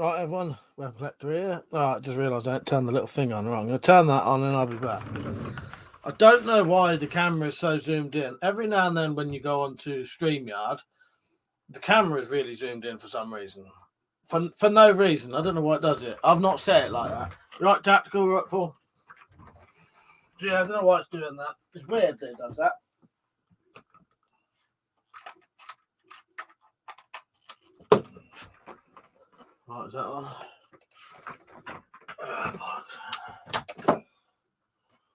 Right, everyone, WeaponCollector here. Alright, just realised I didn't turn the little thing on wrong. I'm going to turn that on and I'll be back. I don't know why the camera is so zoomed in. Every now and then when you go onto StreamYard, the camera is really zoomed in for some reason. For no reason. I don't know why it does it. I've not set it like that. Right, Tactical, right, Paul? Yeah, I don't know why it's doing that. It's weird that it does that. Right, is that on?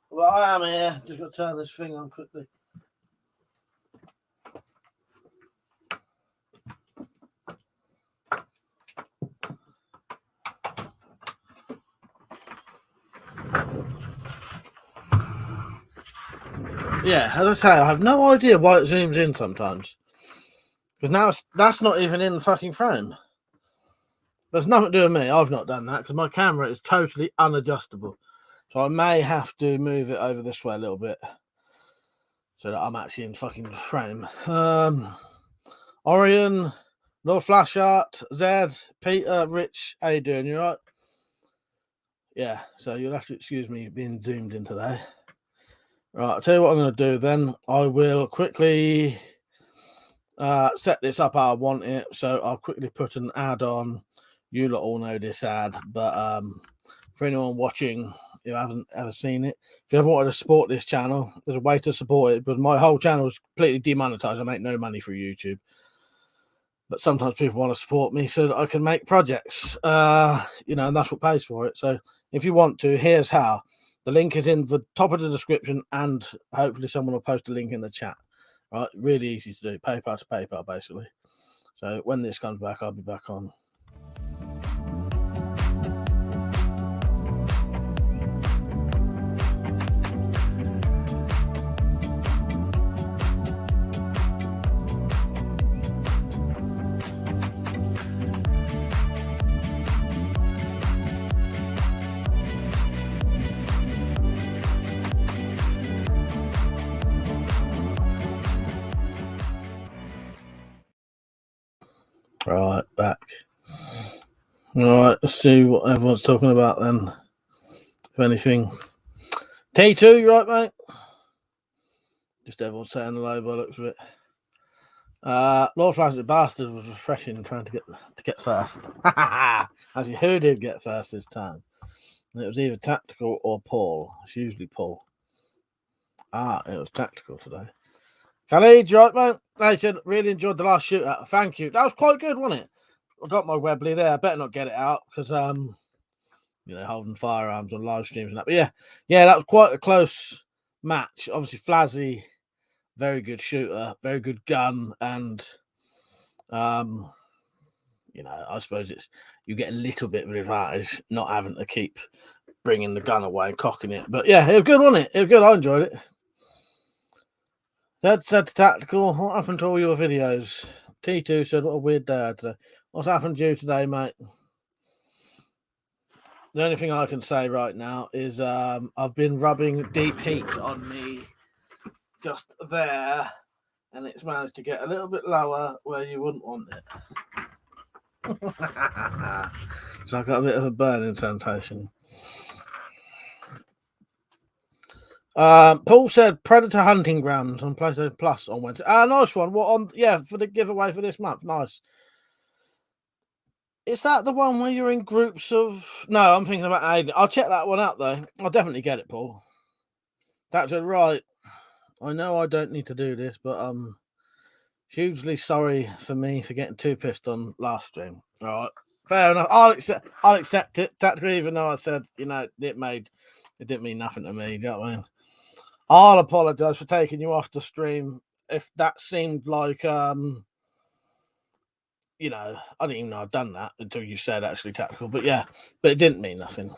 Well, I am here. Just got to turn this thing on quickly. Yeah, as I say, I have no idea why it zooms in sometimes. Because now that's not even in the fucking frame. There's nothing to do with me. I've not done that because my camera is totally unadjustable. So I may have to move it over this way a little bit so that I'm actually in fucking frame. Orion, Lord Flashart, Zed, Peter, Rich, how you doing? You right? Yeah, so you'll have to excuse me being zoomed in today. Right, I'll tell you what I'm going to do then. I will quickly set this up how I want it. So I'll quickly put an ad on. You lot all know this ad, but for anyone watching who haven't ever seen it, if you ever wanted to support this channel, there's a way to support it, but my whole channel is completely demonetized. I make no money through YouTube. But sometimes people want to support me so that I can make projects, and that's what pays for it. So if you want to, here's how. The link is in the top of the description, and hopefully someone will post a link in the chat. Right, really easy to do. PayPal to PayPal, basically. So when this comes back, I'll be back on. Right, back. Alright, let's see what everyone's talking about then. If anything. T2, you right, mate? Just everyone saying hello by the looks of it. Lord Flash the Bastard was refreshing trying to get first. Actually, who did get first this time? And it was either Tactical or Paul. It's usually Paul. It was Tactical today. Khalid, you right, mate? They said, really enjoyed the last shootout. Thank you. That was quite good, wasn't it? I got my Webley there. I better not get it out because, holding firearms on live streams and that. But yeah, that was quite a close match. Obviously, Flazzy, very good shooter, very good gun, and I suppose you get a little bit of an advantage not having to keep bringing the gun away and cocking it. But yeah, it was good, wasn't it? It was good. I enjoyed it. That said to Tactical, what happened to all your videos? T2 said, what a weird day today. What's happened to you today, mate? The only thing I can say right now is I've been rubbing deep heat on me just there, and it's managed to get a little bit lower where you wouldn't want it. So I've got a bit of a burning sensation. Paul said Predator Hunting Grounds on PlayStation Plus on Wednesday. Nice one. What on? Yeah, for the giveaway for this month. Nice. Is that the one where you're in groups of? No, I'm thinking about Aiden. I'll check that one out though. I'll definitely get it, Paul. That's it, right. I know I don't need to do this, but I'm hugely sorry for me for getting too pissed on last stream. All right, fair enough. I'll accept it. Tactically, even though I said it didn't mean nothing to me. You know what I mean? I'll apologise for taking you off the stream if that seemed like I didn't even know I'd done that until you said actually Tactical. But yeah, but it didn't mean nothing.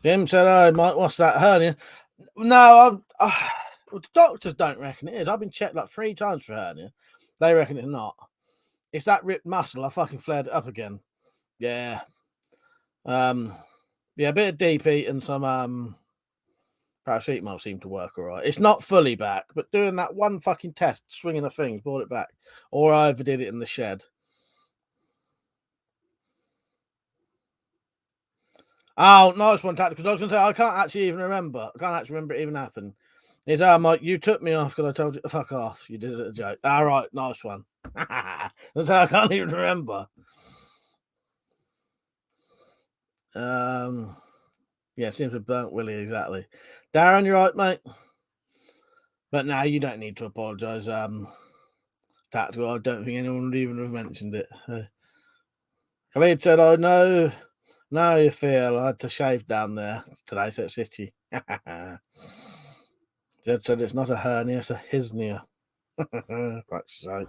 Jim said, "Oh, Mike, what's that hernia?" No, the doctors don't reckon it is. I've been checked like 3 times for hernia. They reckon it's not. It's that ripped muscle. I fucking flared it up again. Yeah. Yeah, a bit of DP and some paracetamol seemed to work all right. It's not fully back, but doing that one fucking test, swinging a thing, brought it back. Or I overdid it in the shed. Oh, nice one, Tactical. I was going to say, I can't actually even remember. I can't actually remember it even happened. He's, Mike, you took me off because I told you to fuck off. You did it as a joke. All right, nice one. That's how I can't even remember. Yeah, seems to have burnt Willie, exactly. Darren, you're right, mate. But now you don't need to apologise. Tactical, I don't think anyone would even have mentioned it. Khalid said, I know how you feel. I had to shave down there today, so it's itchy. Jed said it's not a hernia, it's a hisnia. So.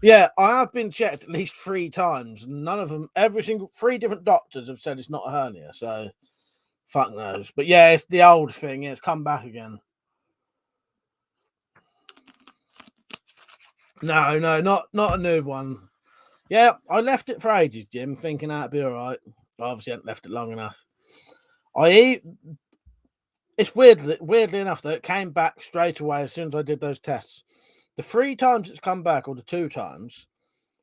Yeah, I have been checked at least 3 times. None of them, 3 different doctors have said it's not a hernia. So, fuck knows. But yeah, it's the old thing. It's come back again. No, not a new one. Yeah, I left it for ages, Jim, thinking that'd be all right. I obviously hadn't left it long enough. It's weirdly enough that it came back straight away as soon as I did those tests. The 3 times it's come back, or the 2 times,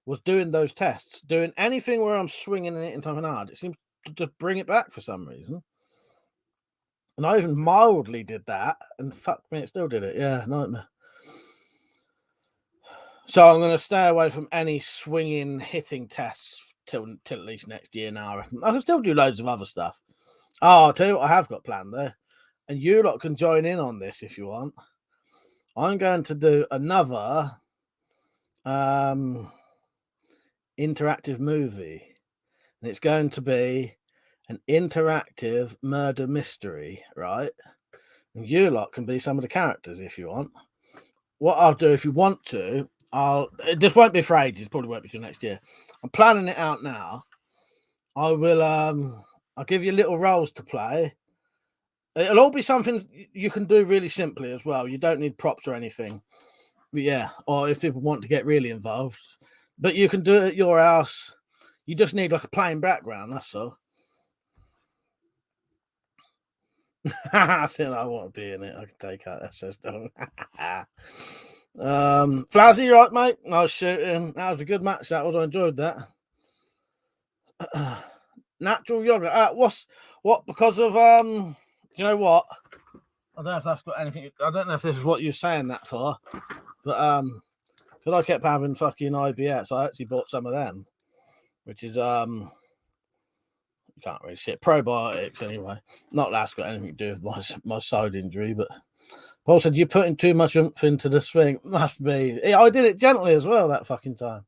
was doing those tests. Doing anything where I'm swinging and hitting something hard, it seems to just bring it back for some reason. And I even mildly did that, and fuck me, it still did it. Yeah, nightmare. So I'm going to stay away from any swinging, hitting tests till at least next year now. I can still do loads of other stuff. Oh, I'll tell you what I have got planned there. And you lot can join in on this if you want. I'm going to do another interactive movie. And it's going to be an interactive murder mystery, right? And you lot can be some of the characters if you want. What I'll do, if you want to, this won't be for ages, probably won't be till next year. I'm planning it out now. I will I'll give you little roles to play. It'll all be something you can do really simply as well. You don't need props or anything. But yeah, or if people want to get really involved. But you can do it at your house. You just need like a plain background, that's all. I said I want to be in it. I can take out that says Flazzy, right, mate? Nice shooting. That was a good match. That was. I enjoyed that. Natural yogurt. What? Because of do you know what? I don't know if that's got anything. I don't know if this is what you're saying that for, but because I kept having fucking IBS, I actually bought some of them, which is you can't really see it. Probiotics anyway. Not that's got anything to do with my side injury, but Paul said you're putting too much oomph into the swing. Must be. I did it gently as well that fucking time.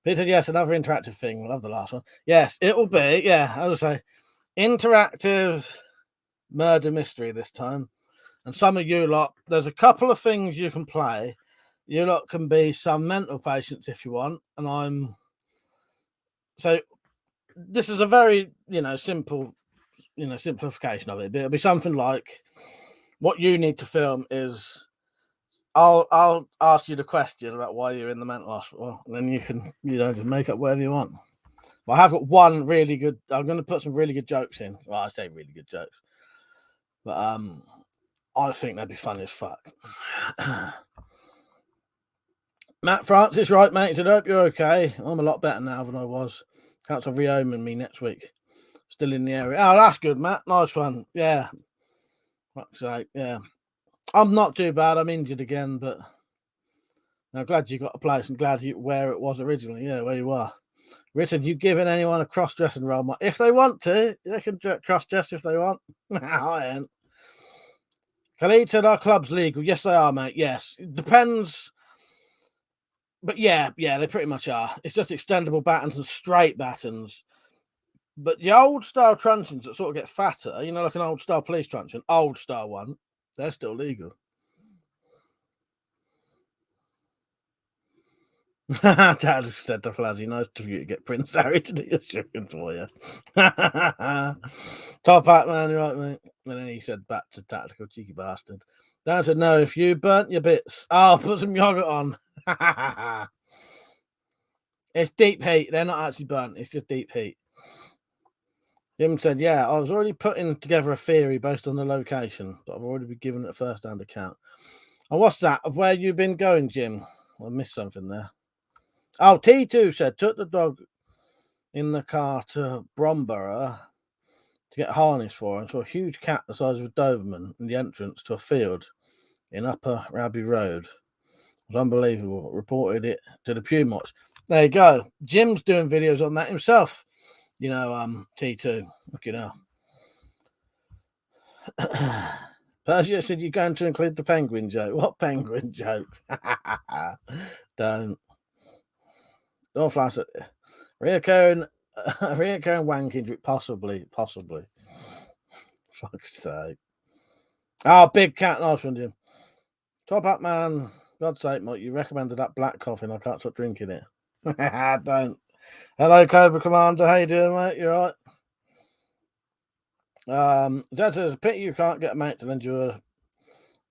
He said yes, another interactive thing. We'll have the last one. Yes, it will be. Yeah, I would say interactive murder mystery this time. And some of you lot, there's a couple of things you can play. You lot can be some mental patients if you want, and so this is a very simple simplification of it. But it'll be something like what you need to film is I'll ask you the question about why you're in the mental hospital, and then you can just make up whatever you want. Well, I have got one really good. I'm going to put some really good jokes in. Well, I say really good jokes, but I think they'd be funny as fuck. Matt Francis, right, mate? He said, I hope you're okay. I'm a lot better now than I was. Council rehoming me next week. Still in the area. Oh, that's good, Matt. Nice one. Yeah. Fuck's sake. Yeah. I'm not too bad. I'm injured again, but I'm glad you got a place and glad where it was originally. Yeah, where you are. Richard, you giving anyone a cross-dressing role? If they want to, they can cross-dress if they want. I ain't. Khalid said our club's legal. Yes, they are, mate. Yes. It depends. But yeah, they pretty much are. It's just extendable battens and straight battens. But the old style truncheons that sort of get fatter, like an old style police truncheon, old style one, they're still legal. Dad said to Flazzy, nice to you to get Prince Harry to do your shipping for you. Top hat, man, you're right, mate. And then he said back to Tactical, cheeky bastard. Dan said, no, if you burnt your bits, I'll put some yogurt on. It's deep heat. They're not actually burnt. It's just deep heat. Jim said, yeah, I was already putting together a theory based on the location, but I've already been given it a first-hand account. And what's that? Of where you've been going, Jim? I missed something there. Oh, T2 said, took the dog in the car to Bromborough to get a harness for, and saw a huge cat the size of a Doberman in the entrance to a field in Upper Raby Road. It was unbelievable. Reported it to the Pew Watch. There you go. Jim's doing videos on that himself. You know, T2. Look it up. Persia said you're going to include the penguin joke. What penguin joke? Don't. Don't flash it. Reoccurring wank injury. Possibly. Fuck's sake. Oh, big cat. Nice one, Jim. Top up, man. God's sake, Mike. You recommended that black coffee and I can't stop drinking it. Don't. Hello, Cobra Commander. How you doing, mate? You all right? Dad says, pity you can't get a mate to lend you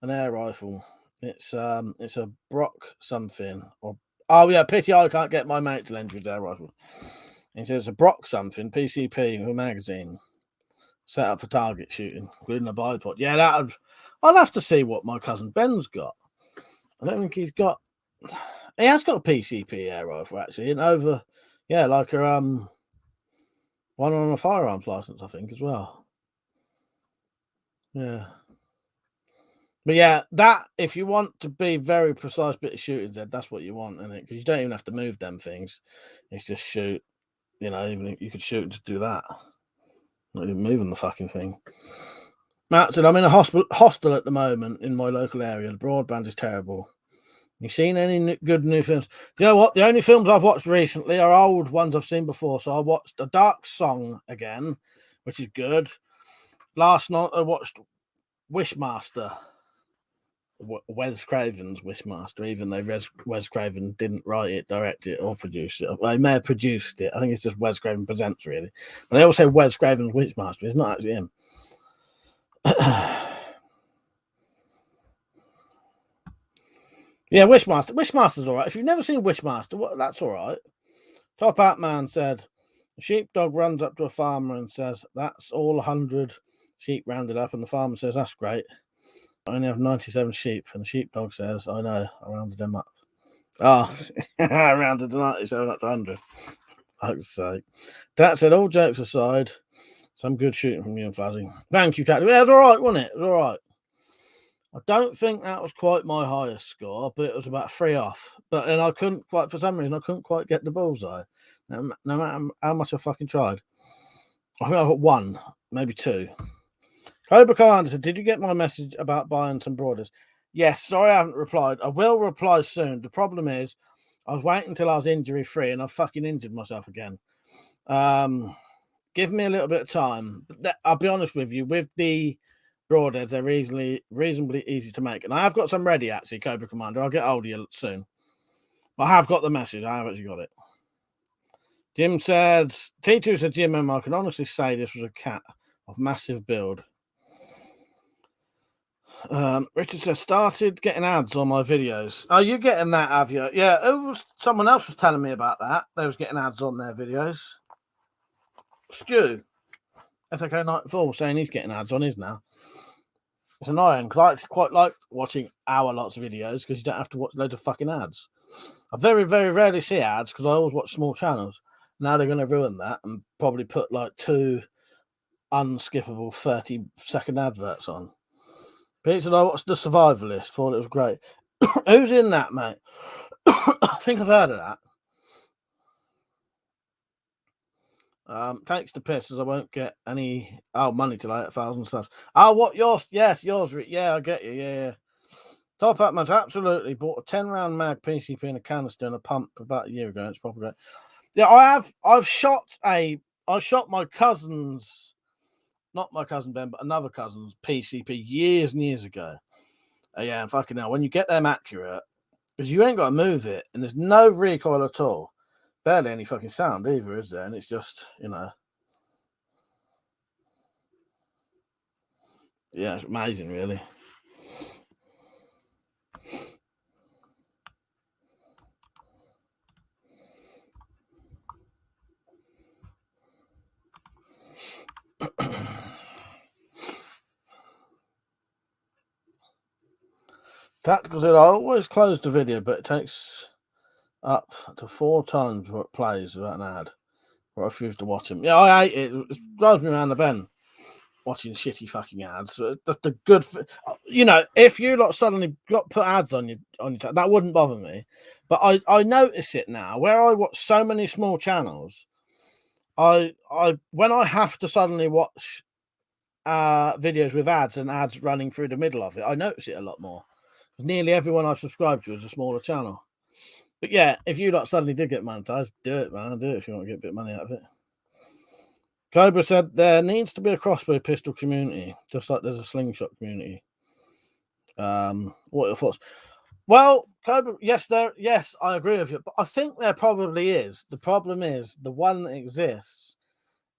an air rifle. It's a Brock something. Pity I can't get my mate to lend you an air rifle. He says it's a Brock something, PCP with a magazine. Set up for target shooting, including a bipod. Yeah, I'd have to see what my cousin Ben's got. I don't think he's got. He has got a PCP air rifle actually, and over, like a one on a firearms license, I think as well. Yeah, but yeah, that if you want to be very precise bit of shooting, that's what you want, isn't it? Because you don't even have to move them things. It's just shoot. You know, even if you could shoot to do that. Not even moving the fucking thing. Matt said, I'm in a hostel at the moment in my local area. The broadband is terrible. You seen any good new films? You know what? The only films I've watched recently are old ones I've seen before. So I watched A Dark Song again, which is good. Last night I watched Wishmaster. Wes Craven's Wishmaster, even though Wes Craven didn't write it, direct it, or produce it. Well, he may have produced it. I think it's just Wes Craven Presents, really. But they all say Wes Craven's Wishmaster. It's not actually him. Yeah, Wishmaster. Wishmaster's all right. If you've never seen Wishmaster, that's all right. Top Hat Man said, a sheepdog runs up to a farmer and says, that's all 100 sheep rounded up. And the farmer says, that's great. I only have 97 sheep. And the sheepdog says, I know, I rounded them up. Oh, I rounded the 97 up to 100. Fuck's sake. That said, all jokes aside, some good shooting from you and Fuzzy. Thank you, Tat. It was all right, wasn't it? It was all right. I don't think that was quite my highest score, but it was about 3 off. But then for some reason, I couldn't quite get the bullseye. No matter how much I fucking tried. I think I got 1, maybe 2. Cobra Commander said, did you get my message about buying some Broadheads? Yes, sorry I haven't replied. I will reply soon. The problem is, I was waiting until I was injury-free and I fucking injured myself again. Give me a little bit of time. I'll be honest with you, with the Broadheads, they're reasonably easy to make. And I have got some ready, actually, Cobra Commander. I'll get hold of you soon. I have got the message. I have actually got it. Jim said, T2 said, Jim, I can honestly say this was a cat of massive build. Richard says, started getting ads on my videos. Oh, you're getting that, have you? Yeah, someone else was telling me about that. They was getting ads on their videos. Stu, SK 94, saying he's getting ads on his now. It's annoying because I quite like watching lots of videos because you don't have to watch loads of fucking ads. I very, very rarely see ads because I always watch small channels. Now they're going to ruin that and probably put like 2 unskippable 30-second adverts on. Pete said, I watched The Survivalist, thought it was great. Who's in that, mate? I think I've heard of that. Takes the piss as I won't get any money till I hit 1,000 subs. Oh, what yours? Yes, yours. Yeah, I get you. Yeah. Top up, man. Absolutely. Bought a 10-round mag PCP and a canister and a pump about a year ago. It's probably great. Yeah, I've shot my cousin's, not my cousin Ben, but another cousin's PCP years and years ago. Yeah, and fucking hell, when you get them accurate, because you ain't got to move it, and there's no recoil at all. Barely any fucking sound either, is there? And it's just, yeah, it's amazing, really. Tactical said, I always close the video, but it takes up to 4 times what it plays without an ad. Or I refuse to watch him. Yeah, I hate it. It drives me around the bend. watching shitty fucking ads. That's the good. You know, if you lot suddenly got put ads on your that wouldn't bother me. But I notice it now where I watch so many small channels. I when I have to suddenly watch videos with ads and ads running through the middle of it, I notice it a lot more. Nearly everyone I subscribe to is a smaller channel. But yeah, if you lot suddenly did get monetized, do it, man. Do it if you want to get a bit of money out of it. Cobra said there needs to be a crossbow pistol community, just like there's a slingshot community. What are your thoughts? Well, Cobra, yes, I agree with you, but I think there probably is. The problem is the one that exists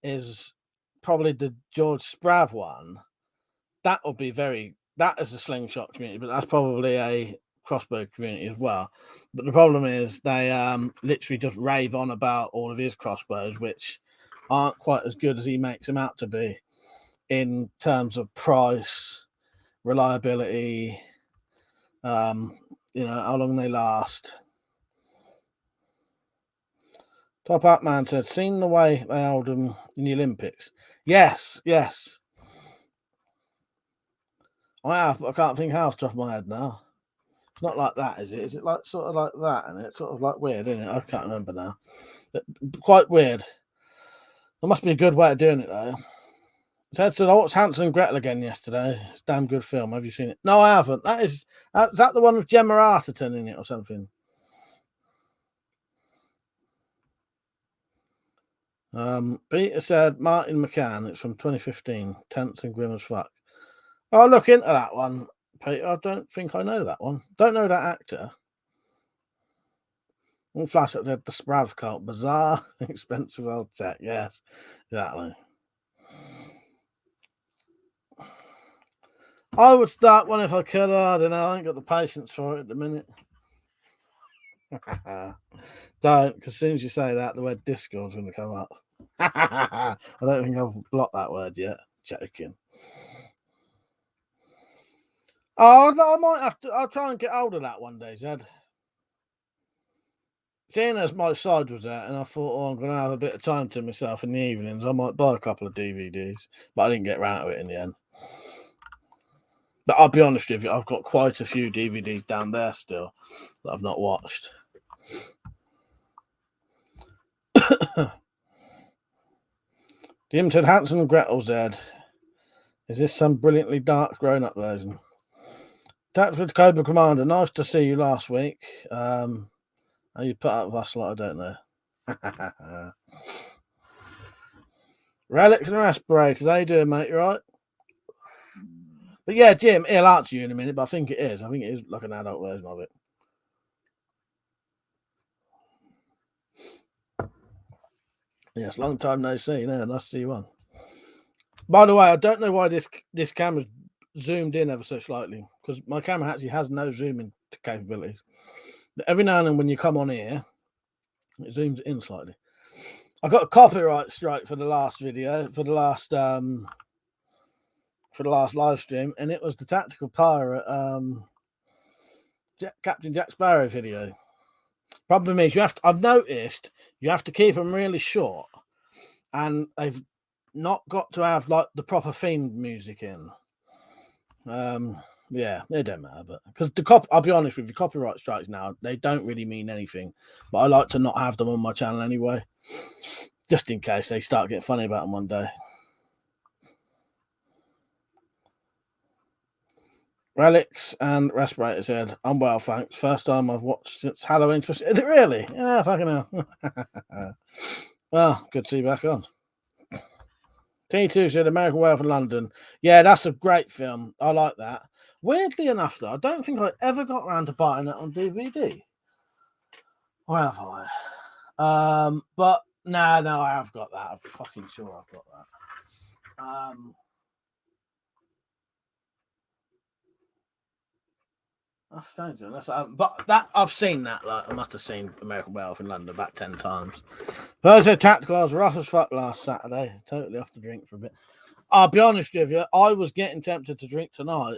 is probably the George Sprav one. That would be that is a slingshot community, but that's probably a crossbow community as well. But the problem is they literally just rave on about all of his crossbows, which aren't quite as good as he makes them out to be in terms of price, reliability, you know, how long they last. Top Up Man said, seen the way they held them in the Olympics? Yes. I have, but I can't think how off the top of my head now. It's not like that, is it? Is it like sort of like that? And it's sort of like weird, isn't it? I can't remember now. But quite weird. There must be a good way of doing it, though. Ted said, I watched Hansel and Gretel again yesterday. It's a damn good film. Have you seen it? No, I haven't. Is that the one with Gemma Arterton in it or something? Peter said, Martin McCann. It's from 2015. Tense and grim as fuck. I'll look into that one, Peter. I don't think I know that one. Don't know that actor. All flash up there, the Sprav cult. Bizarre, expensive old tech. Yes, exactly. I would start one if I could. I don't know. I ain't got the patience for it at the minute. Don't, because as soon as you say that, the word discourse is going to come up. I don't think I've blocked that word yet. Joking. Oh, no, I might have to. I'll try and get hold of that one day, Zed. Seeing as my side was there, and I thought, oh, I'm going to have a bit of time to myself in the evenings, I might buy a couple of DVDs, but I didn't get round to it in the end. But I'll be honest with you, I've got quite a few DVDs down there still that I've not watched. Jim said, Hansel and Gretel, Zed. Is this some brilliantly dark grown-up version? Tatford Cobra Commander, nice to see you last week. How you put up with us, like I don't know. Relics and respirators, how you doing, mate? You right? But yeah, Jim, he'll answer you in a minute, but I think it is. I think it is like an adult version of it. Yes, long time no see. No, nice to see you on. By the way, I don't know why this camera's zoomed in ever so slightly, because my camera actually has no zooming capabilities. But every now and then when you come on here, it zooms in slightly. I got a copyright strike for the last video, for the last live stream, and it was the Tactical Pirate Captain Jack Sparrow video. Problem is, I've noticed you have to keep them really short, and they've not got to have like the proper themed music in. Yeah, it don't matter, but because I'll be honest with you, copyright strikes now, they don't really mean anything. But I like to not have them on my channel anyway, just in case they start getting funny about them one day. Relics and Respirator said, I'm well, thanks. First time I've watched since Halloween. Is it really? Yeah, fucking hell. Well, good to see you back on. T2 said American Werewolf in London. Yeah, that's a great film. I like that. Weirdly enough, though, I don't think I ever got around to buying it on DVD. Or have I? But no, I have got that. I'm fucking sure I've got that. That's strange. But that I've seen that. Like I must have seen American Werewolf in London about 10 times. Thursday Tactical, I was rough as fuck last Saturday. Totally off the drink for a bit. I'll be honest with you, I was getting tempted to drink tonight,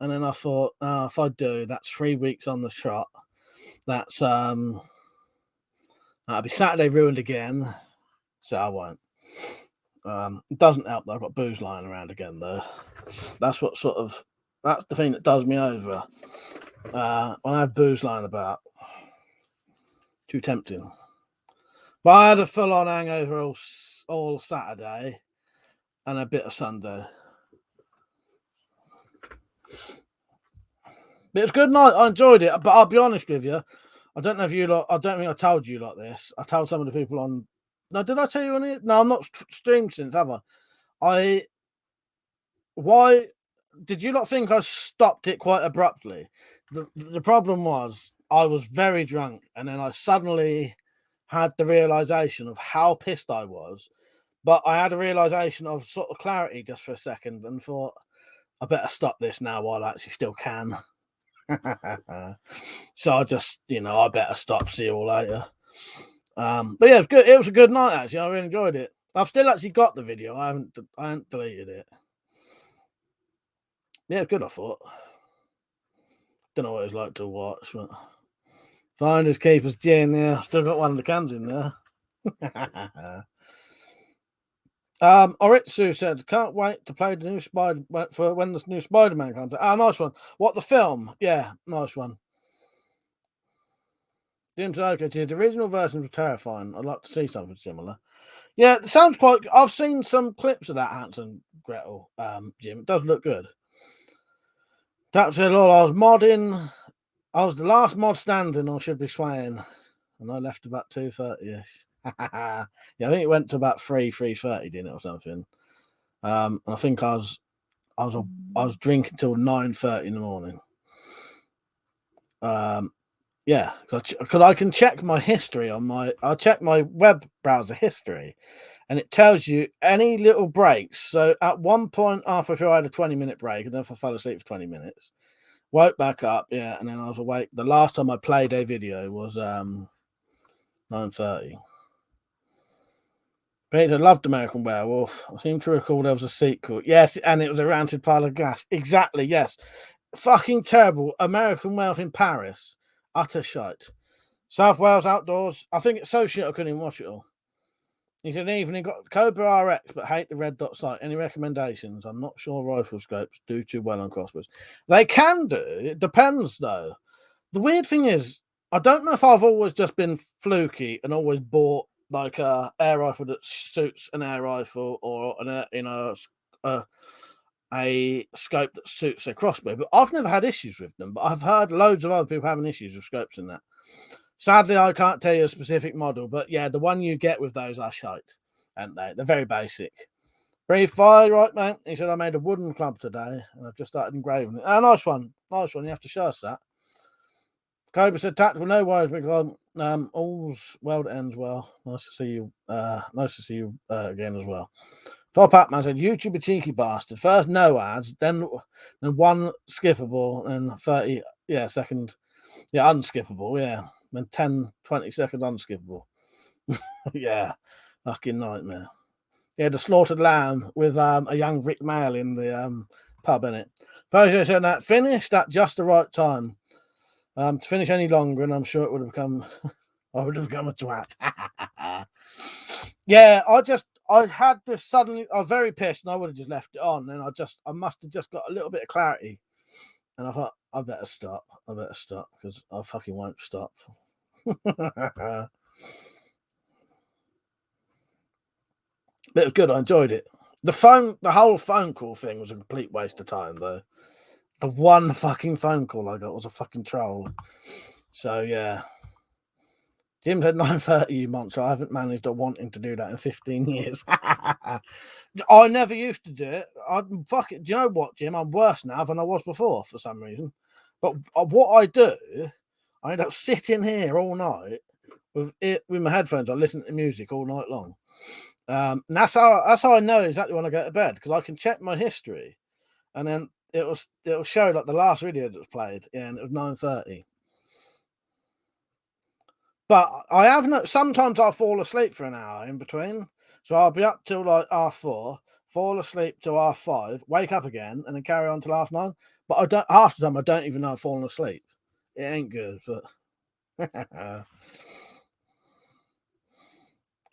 and then I thought, if I do, that's 3 weeks on the trot. That's that'll be Saturday ruined again, so I won't. It doesn't help that I've got booze lying around again, though. That's what that's the thing that does me over. When I have booze lying about, too tempting. But I had a full-on hangover all Saturday and a bit of Sunday. But it was a good night. I enjoyed it. But I'll be honest with you, I don't know if you lot. I don't think I told you like this. I told some of the people on. No, did I tell you on it? No, I'm not streamed since, have I? Why did you not think I stopped it quite abruptly? The problem was I was very drunk, and then I suddenly had the realization of how pissed I was. But I had a realization of sort of clarity just for a second, and thought I better stop this now while I actually still can. So I just, I better stop. See you all later. But yeah, it was good. It was a good night actually. I really enjoyed it. I've still actually got the video. I haven't deleted it. Yeah, it's good. I thought. Don't know what it's like to watch, but finders keepers gin. Yeah, still got one of the cans in there. Oritsu said, "Can't wait to play the new for when the new Spider-Man comes out." Ah, nice one. What, the film? Yeah, nice one. Jim said, "Okay, the original versions were terrifying. I'd like to see something similar." Yeah, it sounds quite. I've seen some clips of that Hansel Gretel, Jim. It does look good. That said, all I was modding. I was the last mod standing, or should be swaying, and I left about 2:30ish. Yeah, I think it went to about 3:30, didn't it, or something? And I think I was drinking till 9:30 in the morning. Yeah, because I can check my history I'll check my web browser history, and it tells you any little breaks. So at one point halfway through, I had a 20-minute break, and then I fell asleep for 20 minutes. Woke back up, yeah, and then I was awake. The last time I played a video was 9:30. Peter loved American Werewolf. I seem to recall there was a sequel. Yes, and it was a rancid pile of gas. Exactly, yes. Fucking terrible. American Werewolf in Paris. Utter shite. South Wales Outdoors. I think it's so shit I couldn't even watch it all. He said, evening, got Cobra RX, but hate the red dot sight. Any recommendations? I'm not sure rifle scopes do too well on crossbows. They can do. It depends, though. The weird thing is, I don't know if I've always just been fluky and always bought like a air rifle that suits an air rifle, or a scope that suits a crossbow. But I've never had issues with them. But I've heard loads of other people having issues with scopes in that. Sadly, I can't tell you a specific model, but yeah, the one you get with those are shite, aren't they? They're very basic. Breathe fire, right, mate? He said, I made a wooden club today, and I've just started engraving it. Oh, nice one. Nice one. You have to show us that. Cobra said, tactical, no worries, because all's well that ends well. Nice to see you. Nice to see you again as well. Top Hat Man said, YouTube a cheeky bastard. First no ads, then one skippable, and 30, yeah, second, yeah, unskippable, yeah. And 10, 20 seconds unskippable. Yeah, fucking nightmare. Yeah, the slaughtered lamb with a young Rick Mail in the pub, innit? Persia said that finished at just the right time. To finish any longer, and I'm sure it would have become I would have become a twat. Yeah, I had this suddenly, I was very pissed, and I would have just left it on, and I must have just got a little bit of clarity. And I thought, I better stop, because I fucking won't stop. But it was good. I enjoyed it. The whole phone call thing was a complete waste of time, though. The one fucking phone call I got was a fucking troll. So yeah. Jim said 9:30, you monster. I haven't managed to wanting to do that in 15 years. I never used to do it. Do you know what, Jim? I'm worse now than I was before for some reason. But what I do, I end up sitting here all night with my headphones. I listen to music all night long. And that's how I know exactly when I go to bed, because I can check my history, and then it'll show like the last video that was played, and it was 9:30. But I have sometimes I'll fall asleep for an hour in between, so I'll be up till like 4:30, fall asleep till 5:30, wake up again, and then carry on till 9:30. But I don't. Half the time I don't even know I've fallen asleep. It ain't good, but.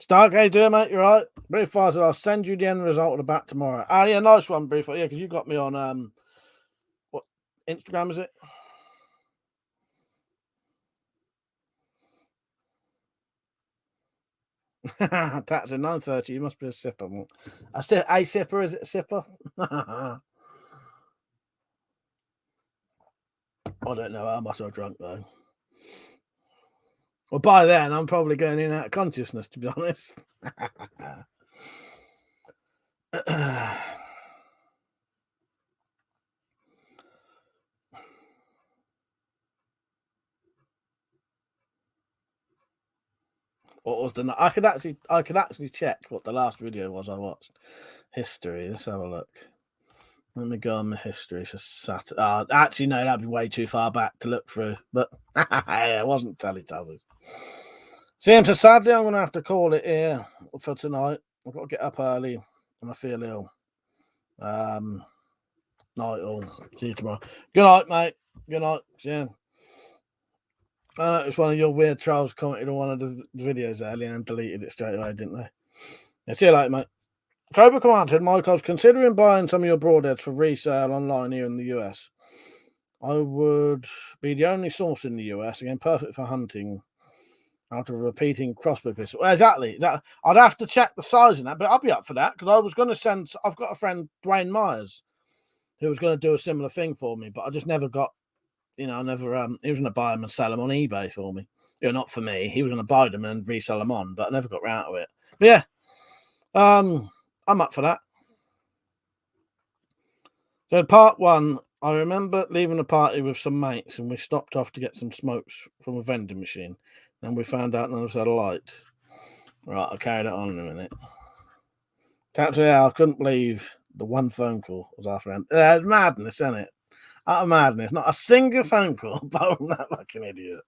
Stark, how you doing, mate? You right? Brief Fire said, I'll send you the end result of the bat tomorrow. Ah, yeah, nice one, Brief Fire. Yeah, because you got me on, what, Instagram, is it? Taps at 9:30. You must be a sipper. A sipper, is it a sipper? I don't know how much I've drunk, though. Well, by then, I'm probably going in and out of consciousness, to be honest. What was the? I could actually check what the last video was I watched. History. Let's have a look. Let me go on my history for Saturday. Actually, no, that'd be way too far back to look through. But yeah, it wasn't Teletubbies. So sadly, I'm going to have to call it here for tonight. I've got to get up early and I feel ill. Night all. See you tomorrow. Good night, mate. Good night. Yeah. I noticed one of your weird trolls commented on one of the videos earlier and deleted it straight away, didn't they? Yeah, see you later, mate. Cobra commented, Mike, I was considering buying some of your broadheads for resale online here in the US. I would be the only source in the US, again, perfect for hunting, out of a repeating crossbow pistol. Well, exactly. I'd have to check the size in that, but I'll be up for that because I was going to send. I've got a friend, Dwayne Myers, who was going to do a similar thing for me, but I just never got. He was going to buy them and sell them on eBay for me. Not for me. He was going to buy them and resell them on, but I never got round to it. But yeah, I'm up for that. So part one, I remember leaving a party with some mates and we stopped off to get some smokes from a vending machine. And we found out none of us had a light. Right, I'll carry that on in a minute. I couldn't believe the one phone call was after him. It's madness, isn't it? Utter madness. Not a single phone call apart from that fucking idiot.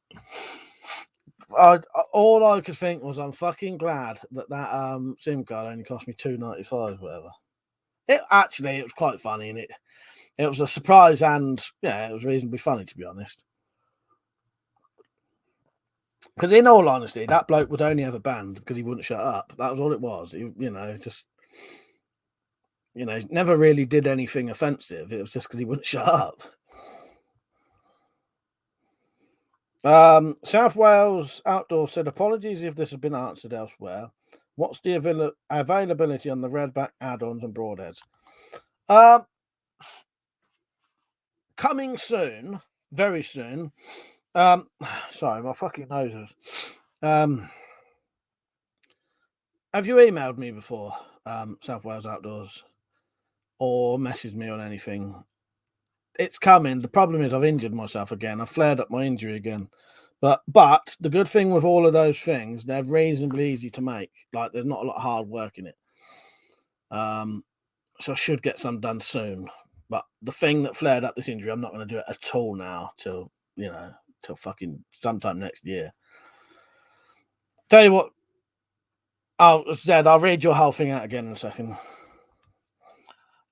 All I could think was I'm fucking glad that SIM card only cost me $2.95, whatever. It was quite funny, and it was a surprise, and yeah, it was reasonably funny, to be honest. Because in all honesty, that bloke would only have a band because he wouldn't shut up. That was all it was. He never really did anything offensive. It was just because he wouldn't shut up. South Wales Outdoor said, apologies if this has been answered elsewhere. What's the availability on the redback add-ons and broadheads? Coming soon, very soon. Sorry, my fucking nose is. Have you emailed me before, South Wales Outdoors, or messaged me on anything? It's coming. The problem is I've injured myself again. I've flared up my injury again. But the good thing with all of those things, they're reasonably easy to make. Like, there's not a lot of hard work in it. So I should get some done soon. But the thing that flared up this injury, I'm not going to do it at all now till fucking sometime next year. Tell you what. Zed, I'll read your whole thing out again in a second.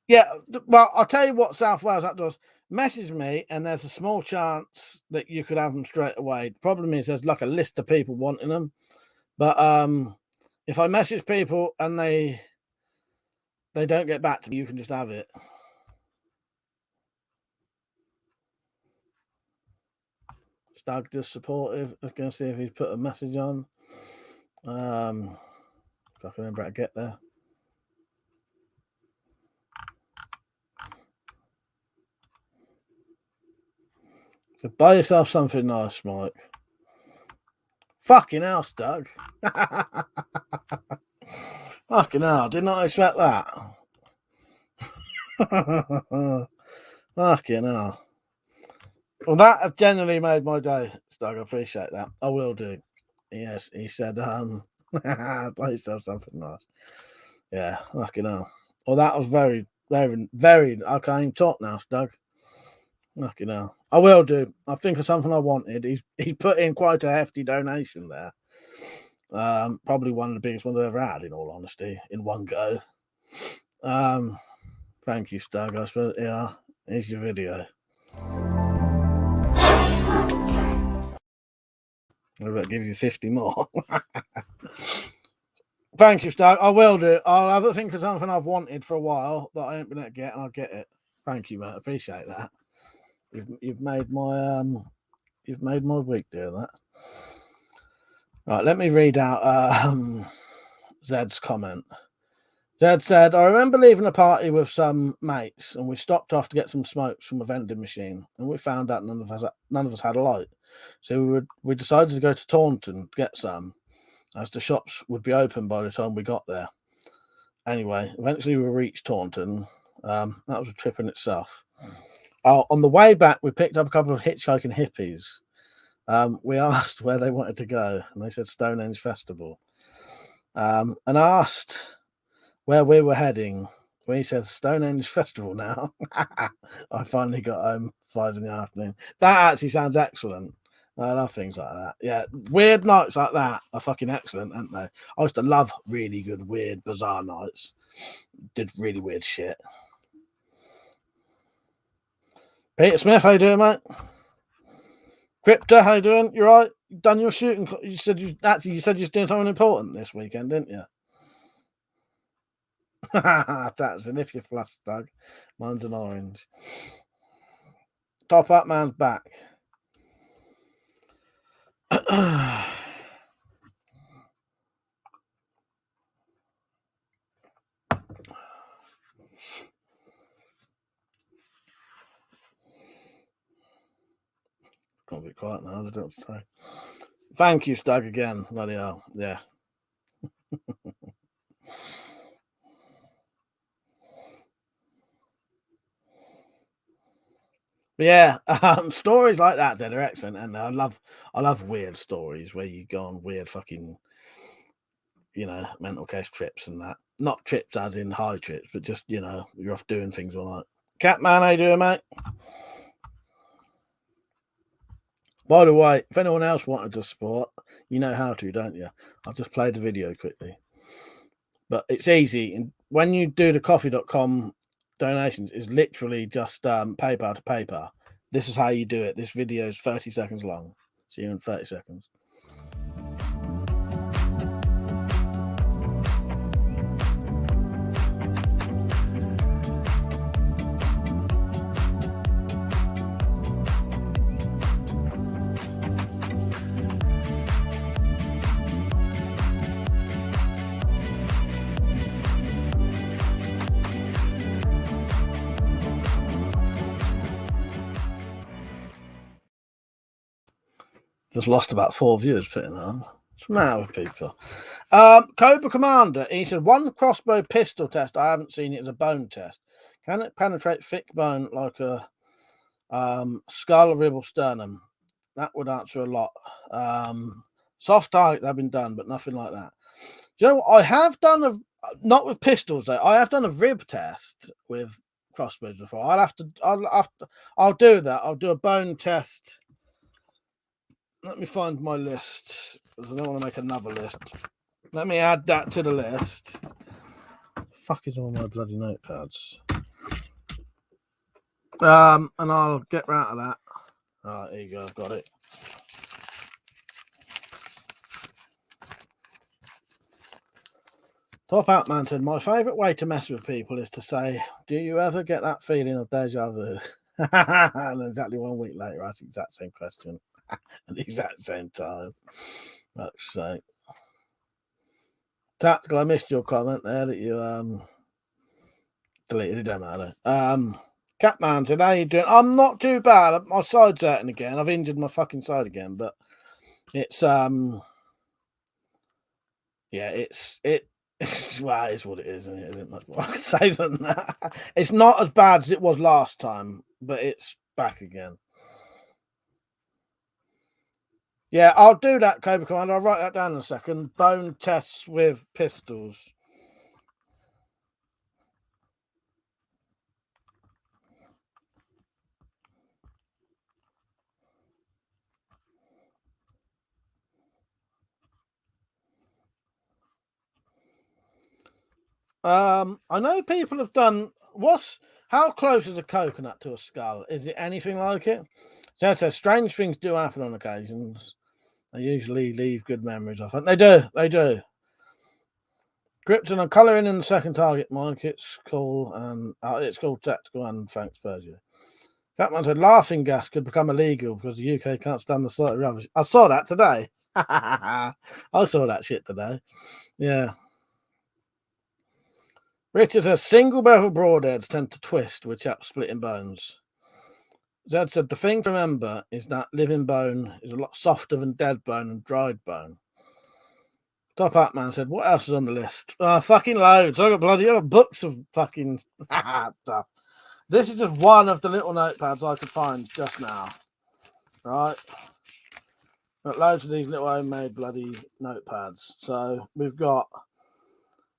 Yeah, well, I'll tell you what, South Wales Outdoors, message me and there's a small chance that you could have them straight away. The problem is there's like a list of people wanting them. But if I message people and they don't get back to me, you can just have it. Stag just supportive. I'm going to see if he's put a message on. If I can remember how to get there. So buy yourself something nice, Mike. Fucking hell, Doug. Fucking hell, did not expect that. Fucking hell. Well, that has generally made my day, Doug. I appreciate that. I will do. Yes, he said, buy yourself something nice. Yeah, fucking hell. Well, that was very, very, very. I can't even talk now, Doug. Fucking hell. I will do. I think of something I wanted. He's put in quite a hefty donation there. Probably one of the biggest ones I've ever had, in all honesty, in one go. Thank you, Stug. I suppose, yeah, here's your video. I'm about to give you 50 more. Thank you, Stark. I will do. I'll have a think of something I've wanted for a while that I ain't been able to get, and I'll get it. Thank you, mate. Appreciate that. You've made my week doing that. Right, let me read out Zed's comment. Zed said, I remember leaving a party with some mates, and we stopped off to get some smokes from a vending machine, and we found out none of us had a light. So we decided to go to Taunton to get some, as the shops would be open by the time we got there. Anyway, eventually we reached Taunton. That was a trip in itself. On the way back, we picked up a couple of hitchhiking hippies. We asked where they wanted to go, and they said Stonehenge Festival. And I asked where we were heading. We said Stonehenge Festival now. I finally got home 5 in the afternoon. That actually sounds excellent. I love things like that. Yeah, weird nights like that are fucking excellent, aren't they? I used to love really good, weird, bizarre nights. Did really weird shit. Peter Smith, how you doing, mate? Crypto, how you doing? You right? You done your shooting? You said you were doing something important this weekend, didn't you? That's been if you flush, Doug. Mine's an orange. Top up man's back. Can't be quiet now. I don't know what to say. Thank you, Doug, again. Bloody hell. Yeah. Yeah, stories like that are excellent, and I love weird stories where you go on weird fucking, mental case trips and that. Not trips as in high trips, but just you're off doing things all night. Catman, how you doing, mate? By the way, if anyone else wanted to support, you know how to, don't you? I'll just play the video quickly. But it's easy, and when you do the coffee.com donations, it's literally just PayPal to PayPal. This is how you do it. This video is 30 seconds long. See you in 30 seconds. Just lost about 4 viewers putting on. What's the matter with people? Cobra Commander, he said, one crossbow pistol test I haven't seen it as a bone test. Can it penetrate thick bone like a skull, rib, or sternum? That would answer a lot. Soft target have been done, but nothing like that. Do you know what? I have done not with pistols though. I have done a rib test with crossbows before. I'll do that. I'll do a bone test. Let me find my list, because I don't want to make another list. Let me add that to the list. The fuck is all my bloody notepads? And I'll get rid of that. Right, there you go, I've got it. Top Out Man said, my favourite way to mess with people is to say, do you ever get that feeling of deja vu? And exactly 1 week later, I asked the exact same question at the exact same time. Fuck's sake. Tactical, I missed your comment there that you deleted it, don't matter. Catman said, how you doing? I'm not too bad. My side's hurting again. I've injured my fucking side again, but it's well, it's well, it's what it is, and it isn't much more I can say than that. It's not as bad as it was last time, but it's back again. Yeah, I'll do that, Cobra Commander. I'll write that down in a second. Bone tests with pistols. I know people have done. How close is a coconut to a skull? Is it anything like it? So it says strange things do happen on occasions. They usually leave good memories. I think they do. Krypton and colouring in the second target, Mike. It's cool and it's called tactical. And thanks, Persia. Catman said laughing gas could become illegal because the UK can't stand the sight of rubbish. I saw that today. I saw that shit today. Yeah. Richard says single barrel broadheads tend to twist with chaps splitting bones. Zed said the thing to remember is that living bone is a lot softer than dead bone and dried bone. Top Hat Man said, what else is on the list? Fucking loads. I got books of fucking stuff. This is just one of the little notepads I could find just now. Right? Got loads of these little homemade bloody notepads. So we've got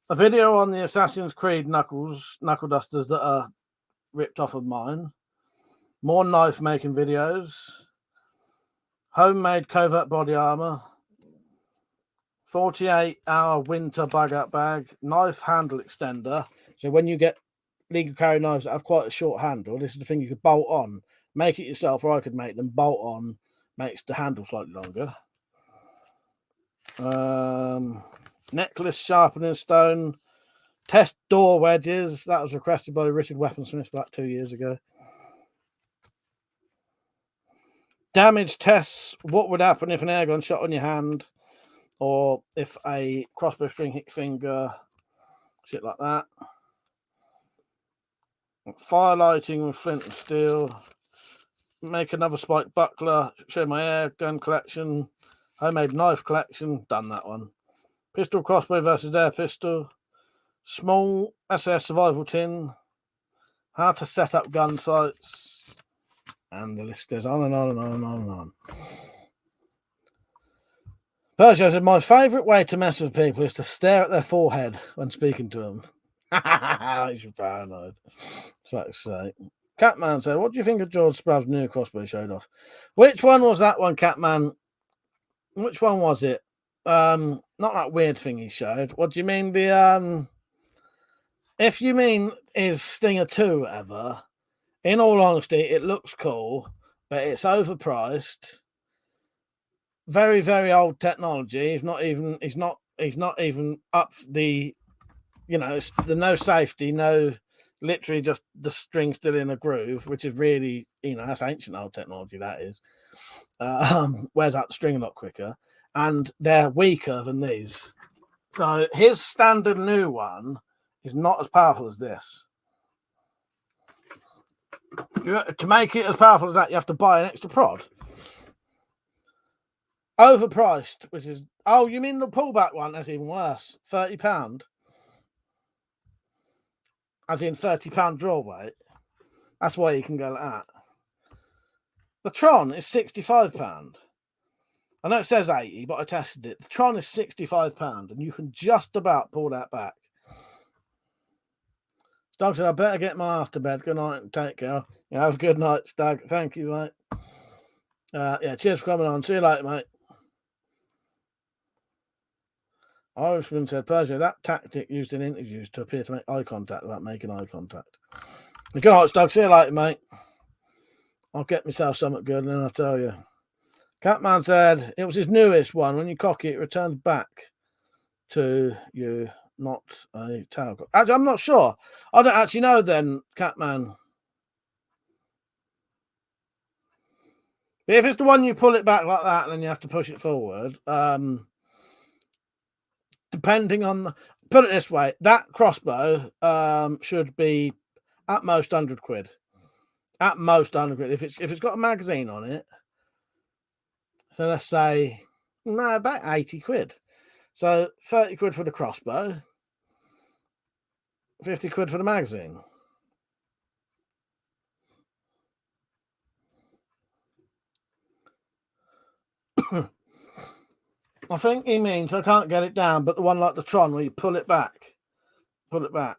a video on the Assassin's Creed knuckle dusters that are ripped off of mine. More knife making videos. Homemade covert body armor. 48-hour winter bug-out bag. Knife handle extender. So when you get legal carry knives that have quite a short handle, this is the thing you could bolt on. Make it yourself, or I could make them. Bolt on. Makes the handle slightly longer. Necklace sharpening stone. Test door wedges. That was requested by Richard Weaponsmith about 2 years ago. Damage tests. What would happen if an airgun shot on your hand, or if a crossbow string hit your finger? Shit like that. Fire lighting with flint and steel. Make another spike buckler. Show my air gun collection. Homemade knife collection. Done that one. Pistol crossbow versus air pistol. Small SS survival tin. How to set up gun sights. And the list goes on and on and on and on and on. Persia said, my favourite way to mess with people is to stare at their forehead when speaking to them. You're paranoid. Fuck's sake. Catman said, what do you think of George Sprout's new crossbow showed off? Which one was that one, Catman? Which one was it? Not that weird thing he showed. What do you mean? The if you mean his Stinger 2 ever, in all honesty, it looks cool, but it's overpriced. Very, very old technology. He's not even up the, it's the no safety, literally just the string still in a groove, which is really, that's ancient old technology, that is. Wears out the string a lot quicker, and they're weaker than these. So his standard new one is not as powerful as this. To make it as powerful as that, you have to buy an extra prod. Overpriced, which is, oh, you mean the pullback one? That's even worse. £30. As in £30 draw weight. That's why you can go like that. The Tron is £65. I know it says 80, but I tested it. The Tron is £65, and you can just about pull that back. Stag said, I better get my ass to bed. Good night and take care. Have a good night, Stag. Thank you, mate. Cheers for coming on. See you later, mate. Irishman said, Persia, that tactic used in interviews to appear to make eye contact without making eye contact. Good night, Stag. See you later, mate. I'll get myself something good and then I'll tell you. Catman said, it was his newest one. When you cock it, it returns back to you, not a tail. Actually, I'm not sure. I don't actually know then, Catman. But if it's the one you pull it back like that and then you have to push it forward, depending on the, put it this way, that crossbow should be at most 100 quid. At most 100 quid. If it's got a magazine on it, so let's say about 80 quid. So 30 quid for the crossbow, 50 quid for the magazine. I think he means I can't get it down, but the one like the Tron where you pull it back. Pull it back.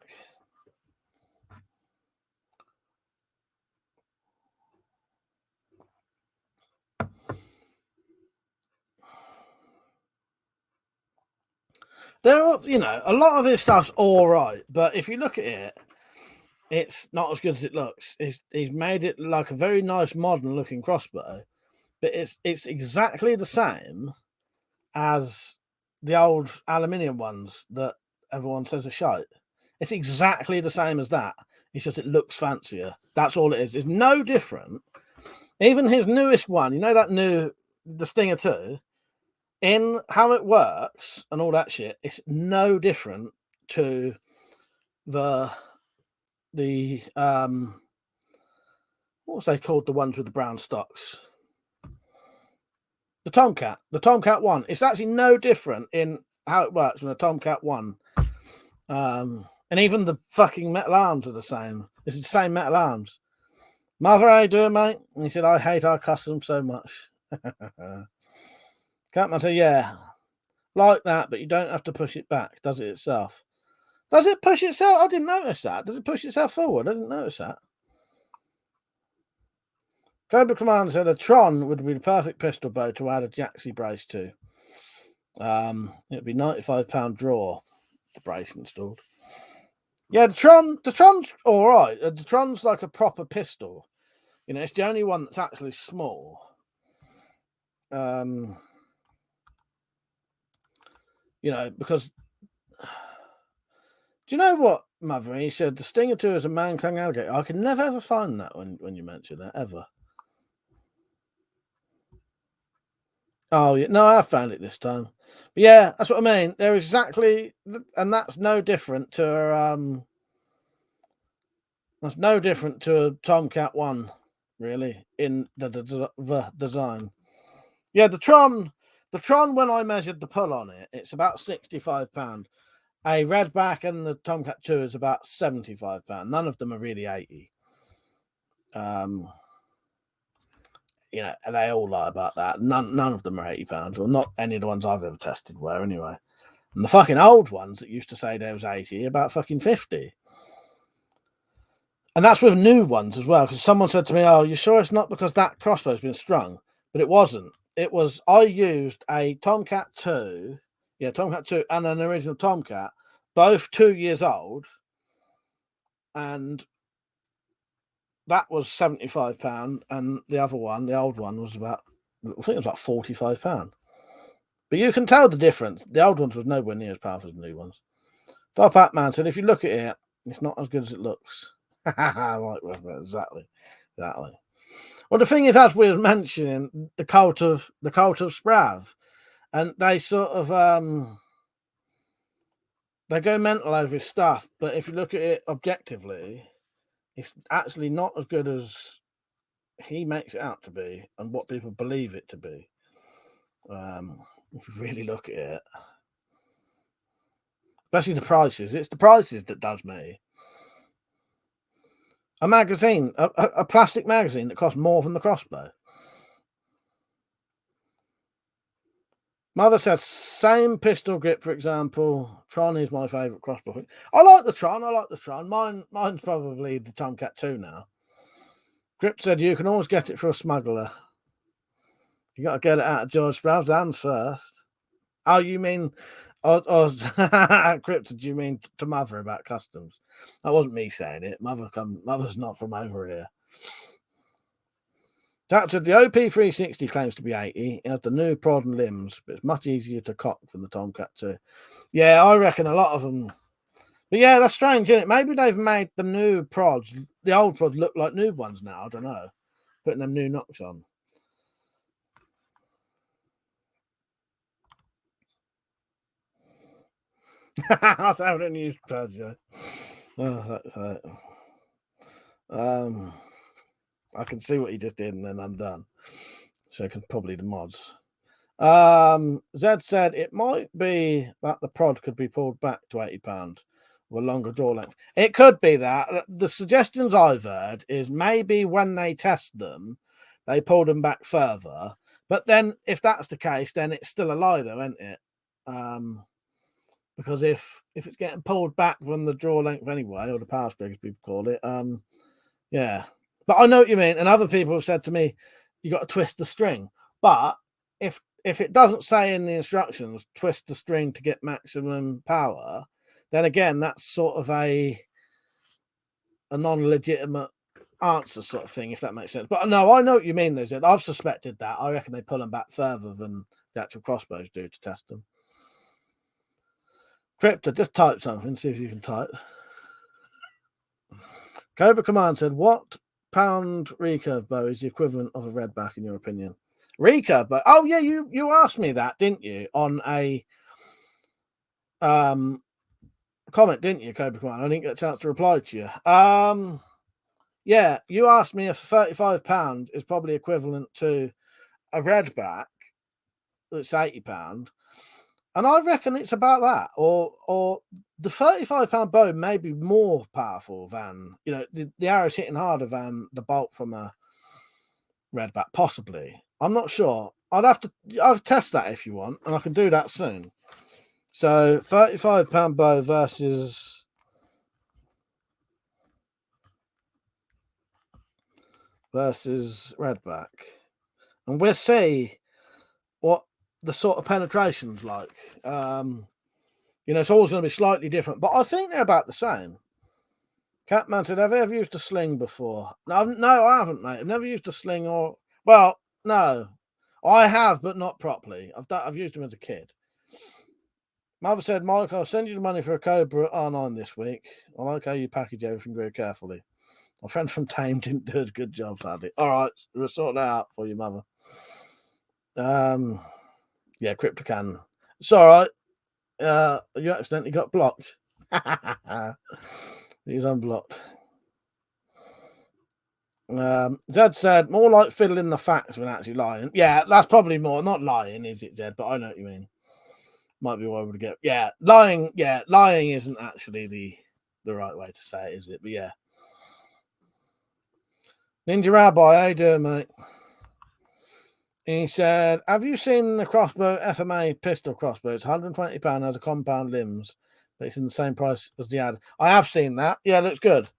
There are, a lot of this stuff's all right, but if you look at it, it's not as good as it looks. He's made it like a very nice modern looking crossbow, but it's exactly the same as the old aluminium ones that everyone says are shite. It's exactly the same as that. It's just it looks fancier. That's all it is. It's no different. Even his newest one, you know, the Stinger 2, in how it works and all that shit, it's no different to the what was they called, the ones with the brown stocks? The Tomcat 1. It's actually no different in how it works from the Tomcat 1. And even the fucking metal arms are the same. It's the same metal arms. Mother, how you doing, mate? And he said, I hate our customs so much. Catman said, yeah, like that, but you don't have to push it back. Does it itself? Does it push itself? I didn't notice that. Does it push itself forward? I didn't notice that. Cobra Commander said a Tron would be the perfect pistol bow to add a Jaxie brace to. It'd be £95 draw, the brace installed. Yeah, the Tron's all right. The Tron's like a proper pistol. You know, it's the only one that's actually small. You know, because do you know what, Mother? He said the Stinger 2 is a man-clang alligator. I can never ever find that when you mention that, ever. Oh, yeah. No, I found it this time. But yeah, that's what I mean. They're exactly, and that's no different to a Tomcat 1, really, in the design. Yeah, the Tron, when I measured the pull on it, it's about £65. A Redback and the Tomcat 2 is about £75. None of them are really 80. You know, and they all lie about that. None of them are £80, or not any of the ones I've ever tested were, anyway. And the fucking old ones that used to say there was 80 about fucking 50. And that's with new ones as well, because someone said to me, oh, you sure it's not because that crossbow's been strung? But it wasn't. It was, I used a Tomcat 2, Tomcat 2 and an original Tomcat, both 2 years old, and that was £75, and the other one, the old one, was about, I think it was like £45. But you can tell the difference. The old ones was nowhere near as powerful as the new ones. Top Hat Man said, if you look at it, it's not as good as it looks. Exactly. Well, the thing is, as we were mentioning, the cult of Sprav, and they sort of they go mental over his stuff. But if you look at it objectively, it's actually not as good as he makes it out to be and what people believe it to be. If you really look at it, especially the prices, it's the prices that does me. A magazine, a plastic magazine that costs more than the crossbow. Mother said, same pistol grip, for example. Tron is my favourite crossbow. I like the Tron. Mine's probably the Tomcat 2 now. Grip said, you can always get it for a smuggler. You got to get it out of George Sprav's hands first. Oh, you mean... Crypto, do you mean to Mother about customs? That wasn't me saying it. Mother's not from over here. That said, the OP360 claims to be 80. It has the new prod and limbs, but it's much easier to cock than the Tomcat 2. Yeah, I reckon a lot of them. But yeah, that's strange, isn't it? Maybe they've made the new prods, the old prods, look like new ones now. I don't know. Putting them new knocks on. I was having a new Peugeot. Oh, that's right. I can see what you just did, and then I'm done. So probably the mods. Zed said it might be that the prod could be pulled back to £80 with a longer draw length. It could be that. The suggestions I've heard is maybe when they test them, they pull them back further. But then, if that's the case, then it's still a lie, though, isn't it? Because if it's getting pulled back from the draw length anyway, or the power string as people call it, yeah. But I know what you mean. And other people have said to me, you got to twist the string. But if it doesn't say in the instructions, twist the string to get maximum power, then again, that's sort of a non-legitimate answer sort of thing, if that makes sense. But no, I know what you mean, though. I've suspected that. I reckon they pull them back further than the actual crossbows do to test them. Crypto, just type something, see if you can type. Cobra Command said, what pound recurve bow is the equivalent of a redback in your opinion? Recurve bow? Oh yeah, you asked me that, didn't you? On a comment, didn't you, Cobra Command? I didn't get a chance to reply to you. Yeah, you asked me if £35 is probably equivalent to a redback that's £80. And I reckon it's about that, or the £35 bow may be more powerful than, you know, the arrow's hitting harder than the bolt from a redback, possibly. I'm not sure. I'll test that if you want, and I can do that soon. So £35 bow versus redback, and we'll see what the sort of penetration's like. You know, it's always going to be slightly different, but I think they're about the same. Catman said, have you ever used a sling before? No, I haven't, mate. I've never used a sling no, I have, but not properly. I've used them as a kid. Mother said, Mike, I'll send you the money for a Cobra at R9 this week. I like how you package everything very carefully. My friend from Tame didn't do a good job, sadly. All right, we'll sort that out for you, Mother. Yeah, CryptoCan. It's all right. You accidentally got blocked. He's unblocked. Zed said, more like fiddling the facts than actually lying. Yeah, that's probably more. Not lying, is it, Zed? But I know what you mean. Might be what we get. Yeah, lying isn't actually the right way to say it, is it? But yeah. Ninja Rabbi, how you doing, mate? He said, have you seen the crossbow FMA pistol crossbow? It's £120, has a compound limbs, but it's in the same price as the ad. I have seen that. Yeah, looks good.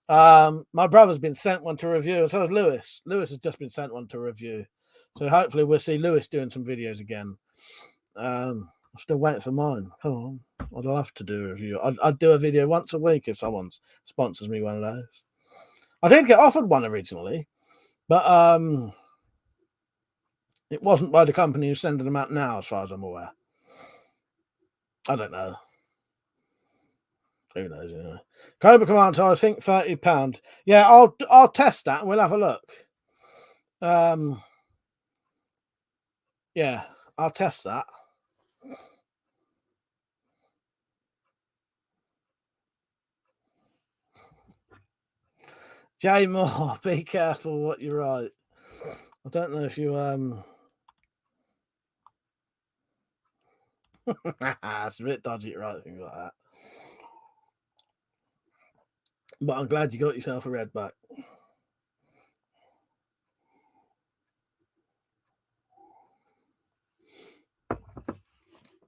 My brother's been sent one to review. So has Lewis. Lewis has just been sent one to review. So hopefully we'll see Lewis doing some videos again. I'm still waiting for mine. Come on. I'd love to do a review. I'd do a video once a week if someone sponsors me one of those. I did get offered one originally, but it wasn't by the company who's sending them out now, as far as I'm aware. I don't know. Who knows? Anyway. Cobra Commander, I think £30. Yeah, I'll test that and we'll have a look. Yeah, I'll test that. Jay Moore, be careful what you write. I don't know if you it's a bit dodgy to write things like that. But I'm glad you got yourself a redback. I'm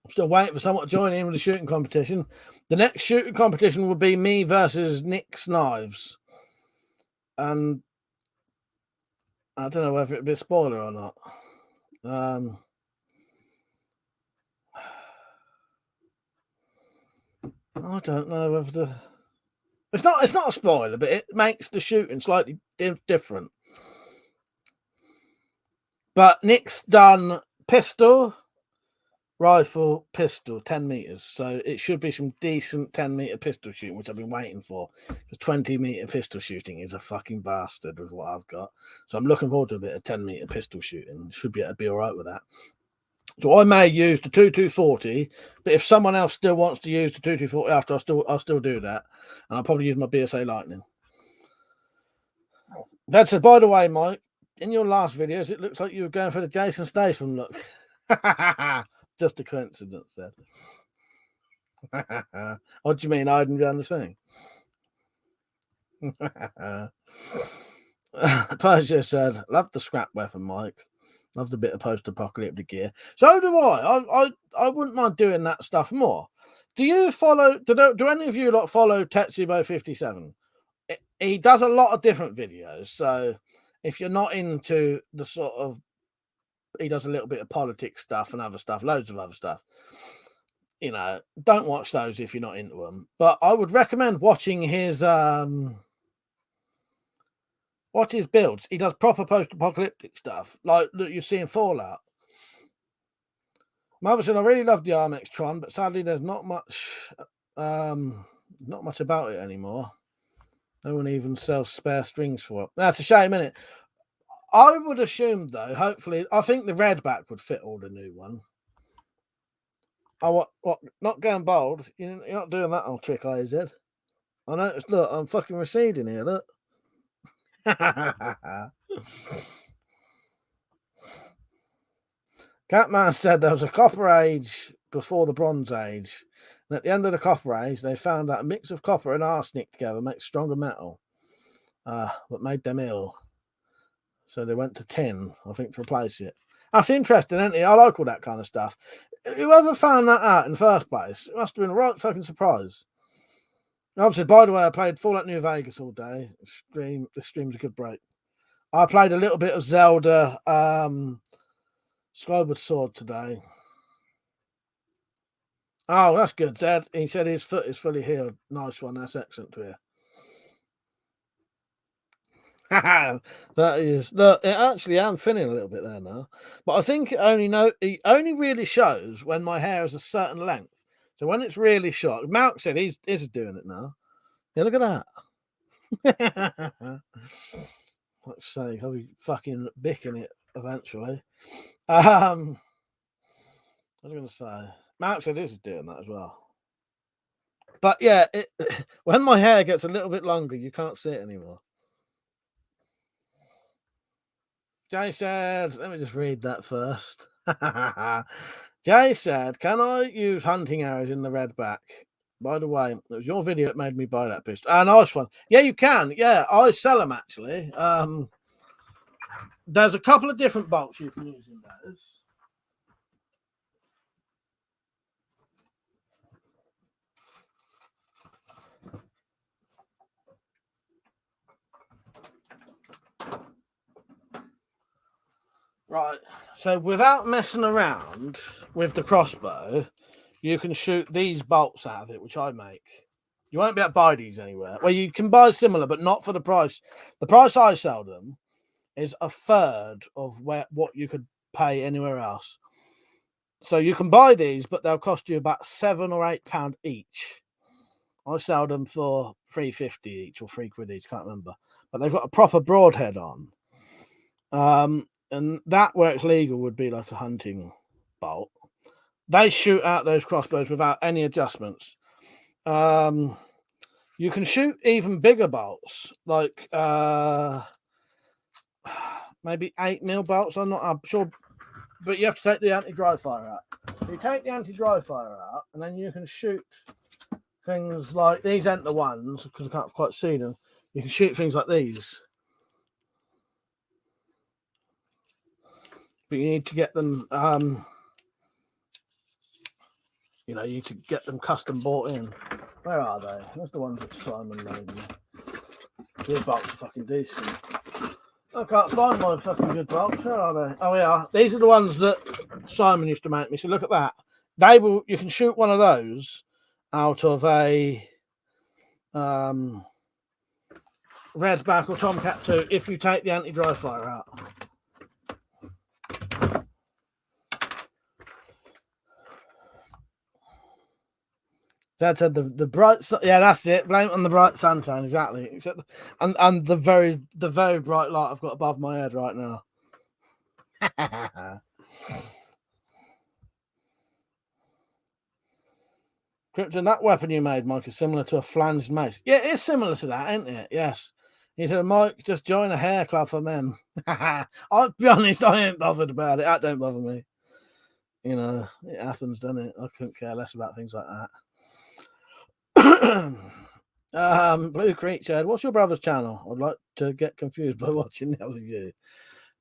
still waiting for someone to join in with the shooting competition. The next shooting competition will be me versus Nick's Knives. And I don't know whether it'll be a spoiler or not. I don't know whether the... It's not a spoiler, but it makes the shooting slightly different. But Nick's done pistol, rifle, pistol, 10 meters. So it should be some decent 10-meter pistol shooting, which I've been waiting for. Because 20-meter pistol shooting is a fucking bastard with what I've got. So I'm looking forward to a bit of 10-meter pistol shooting. Should be able to be all right with that. So I may use the 2240, but if someone else still wants to use the 2240 after, I'll still do that. And I'll probably use my BSA Lightning. Dad said, by the way, Mike, in your last videos, it looks like you were going for the Jason Statham look. Just a coincidence, then. What do you mean, hiding behind the thing? Persia said, love the scrap weapon, Mike. Love the bit of post-apocalyptic gear. So do I. I wouldn't mind doing that stuff more. Do you follow? Do any of you follow Tetsubo57? He does a lot of different videos. So if you're not into the sort of, he does a little bit of politics stuff and other stuff, loads of other stuff. You know, don't watch those if you're not into them. But I would recommend watching his what his builds. He does proper post-apocalyptic stuff, like that you see in Fallout. Mother said, I really love the Armex Tron, but sadly there's not much about it anymore. No one even sells spare strings for it. That's a shame, isn't it? I would assume, though, hopefully, I think the red back would fit all the new one. Oh, what? Not going bold? You're not doing that old trick, are you, Zed? I noticed, look, I'm fucking receding here, look. Catman said there was a copper age before the bronze age. And at the end of the copper age, they found that a mix of copper and arsenic together makes stronger metal. But made them ill. So they went to tin, I think, to replace it. That's interesting, isn't it? I like all that kind of stuff. Whoever found that out in the first place, it must have been a right fucking surprise. Obviously, by the way, I played Fallout New Vegas all day. This stream's a good break. I played a little bit of Zelda Skyward Sword today. Oh, that's good, Zed. He said his foot is fully healed. Nice one. That's excellent to hear. That is, look, it actually am thinning a little bit there now, but I think it only really shows when my hair is a certain length. So when it's really short, Malk said he's doing it now. Yeah, look at that. Let's say I'll be fucking bicking it eventually. I was going to say, Malk said he's doing that as well. But yeah, when my hair gets a little bit longer, you can't see it anymore. Jay said, let me just read that first. Jay said, can I use hunting arrows in the red back? By the way, it was your video that made me buy that pistol. Nice one. Yeah, you can. Yeah, I sell them actually. There's a couple of different bolts you can use in those. Right, so without messing around with the crossbow, you can shoot these bolts out of it, which I make. You won't be able to buy these anywhere. Well, you can buy similar, but not for the price. The price I sell them is a third of what you could pay anywhere else. So you can buy these, but they'll cost you about £7 or £8 each. I sell them for £3.50 each or £3 each, can't remember. But they've got a proper broadhead on. And that, where it's legal, would be like a hunting bolt. They shoot out those crossbows without any adjustments. You can shoot even bigger bolts, like maybe 8mm bolts. I'm not sure, but you have to take the anti-dry fire out. You take the anti-dry fire out, and then you can shoot things like these. Aren't the ones because I can't quite see them. You can shoot things like these. But you need to get them, you need to get them custom bought in. Where are they? There's the ones that Simon made me. Your bolts are fucking decent. I can't find my fucking good bolts. Where are they? Oh, yeah. These are the ones that Simon used to make me. So look at that. You can shoot one of those out of a Redback or Tomcat 2 if you take the anti-dry fire out. Dad said the bright sun. Yeah, that's it. Blame it on the bright sunshine, exactly. Except and the very bright light I've got above my head right now. Krypton, that weapon you made, Mike, is similar to a flanged mace. Yeah, it's similar to that, isn't it? Yes. He said, Mike, just join a hair club for men. I'll be honest, I ain't bothered about it. That don't bother me. It happens, doesn't it? I couldn't care less about things like that. Blue Creek said, what's your brother's channel? I'd like to get confused by watching the other you.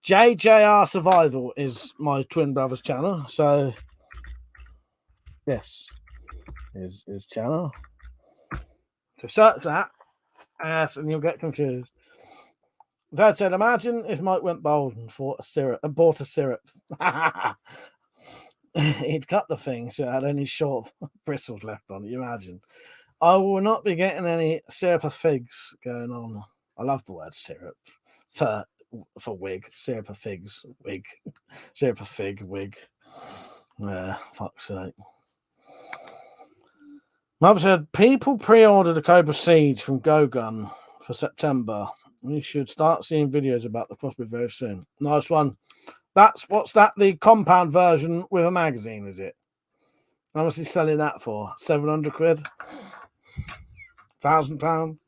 JJR Survival is my twin brother's channel. So, yes, his channel. So search that, yes, and you'll get confused. Dad said, imagine if Mike went bold and bought a syrup. He'd cut the thing so it had only short bristles left on it. You imagine. I will not be getting any syrup of figs going on. I love the word syrup for wig. Syrup of figs, wig. Syrup of fig, wig. Yeah, fuck's sake. Mother said, people pre-ordered a Cobra Siege from GoGun for September. We should start seeing videos about the crossbow very soon. Nice one. What's that? The compound version with a magazine, is it? How much is he selling that for? 700 quid? £1,000?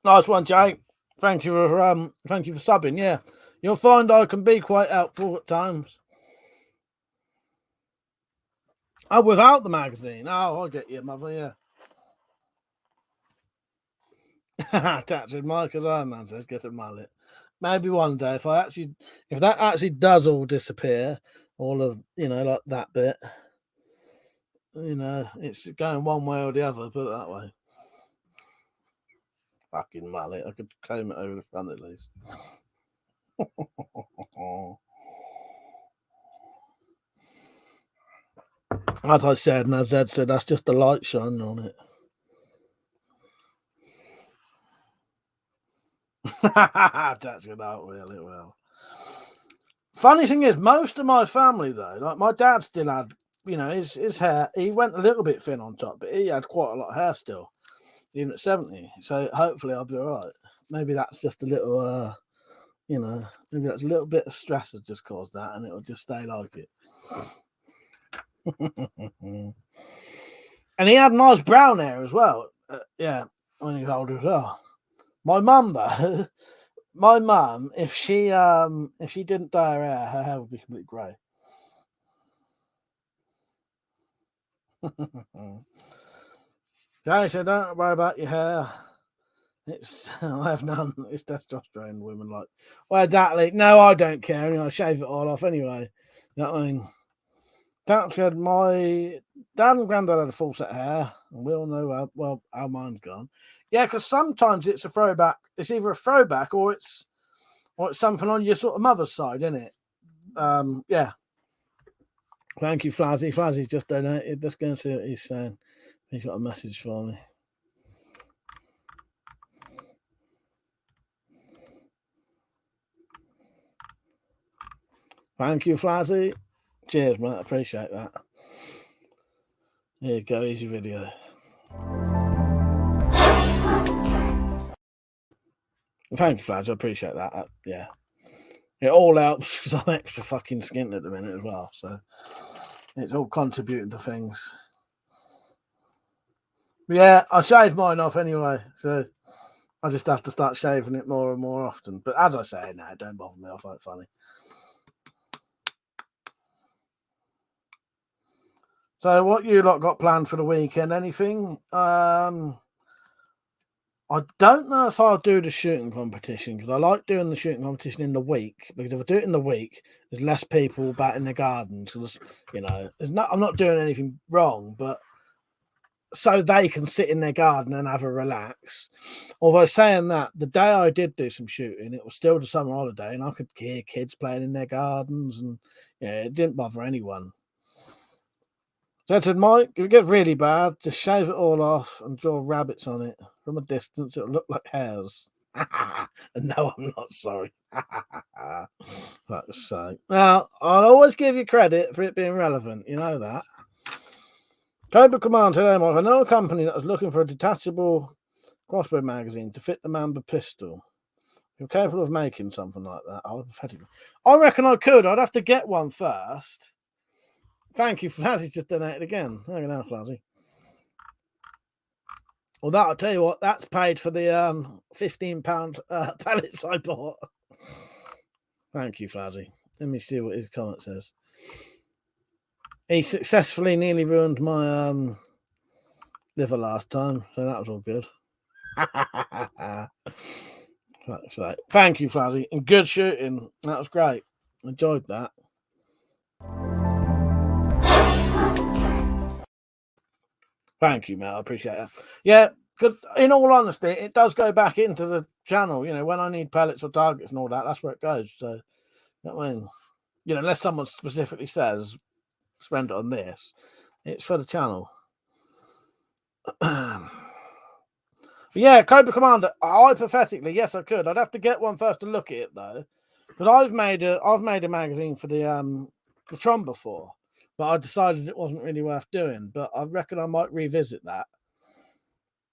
Nice one, Jay. Thank you for subbing. Yeah, you'll find I can be quite helpful at times. Oh, without the magazine. Oh, I get you, mother. Yeah. Tattooed Mike as Iron Man says, get a mullet. Maybe one day if that actually does all disappear, all of like that bit, it's going one way or the other. Put it that way. Fucking mullet. I could comb it over the front at least. As I said, and as Ed said, that's just the light shining on it. That's good out, really well. Funny thing is, most of my family though, like my dad still had, his hair. He went a little bit thin on top, but he had quite a lot of hair still, even at 70. So hopefully I'll be all right. Maybe that's just a little, maybe that's a little bit of stress has just caused that, and it'll just stay like it. And he had nice brown hair as well. Yeah, when he was older as well. My mum though, if she didn't dye her hair would be completely grey. Jay said, "Don't worry about your hair. I have none. It's testosterone. Women like, well, exactly. No, I don't care. I shave it all off anyway. You know what I mean?" Dad said, my dad and granddad had a full set of hair, and we all know how mine's gone. Yeah, because sometimes it's a throwback. It's either a throwback or it's something on your sort of mother's side, isn't it? Yeah. Thank you, Flazzy. Flazzy's just donated. Let's go and see what he's saying. He's got a message for me. Thank you, Flazzy. Cheers, mate. I appreciate that. Here you go. Here's your video. Thank you, Flazzy. I appreciate that. Yeah. It all helps because I'm extra fucking skint at the minute as well. So it's all contributing to things. But yeah, I shave mine off anyway. So I just have to start shaving it more and more often. But as I say, no, don't bother me. I find it funny. So what you lot got planned for the weekend? Anything? I don't know if I'll do the shooting competition because I like doing the shooting competition in the week, because if I do it in the week, there's less people back in the gardens because, I'm not doing anything wrong, but so they can sit in their garden and have a relax. Although saying that, the day I did do some shooting, it was still the summer holiday and I could hear kids playing in their gardens and it didn't bother anyone. So I said, Mike, if it gets really bad, just shave it all off and draw rabbits on it. From a distance, it'll look like hares. And no, I'm not sorry. Fuck's sake. Now, I'll always give you credit for it being relevant. You know that. Cobra Command today, Mike. I know a company that was looking for a detachable crossbow magazine to fit the Mamba pistol. You're capable of making something like that. I reckon I could. I'd have to get one first. Thank you, Flazzy. Just donated again. There you go, Flazzy. Well, I'll tell you what, that's paid for the £15 pallets I bought. Thank you, Flazzy. Let me see what his comment says. He successfully nearly ruined my liver last time, so that was all good. That's right. Thank you, Flazzy. And good shooting. That was great. Enjoyed that. Thank you, mate. I appreciate that. Yeah, because in all honesty, it does go back into the channel. When I need pellets or targets and all that, that's where it goes. So, I mean, unless someone specifically says, spend it on this, it's for the channel. But yeah, Cobra Commander. Hypothetically, yes, I could. I'd have to get one first to look at it though, because I've made a magazine for the Tron before, but I decided it wasn't really worth doing. But I reckon I might revisit that.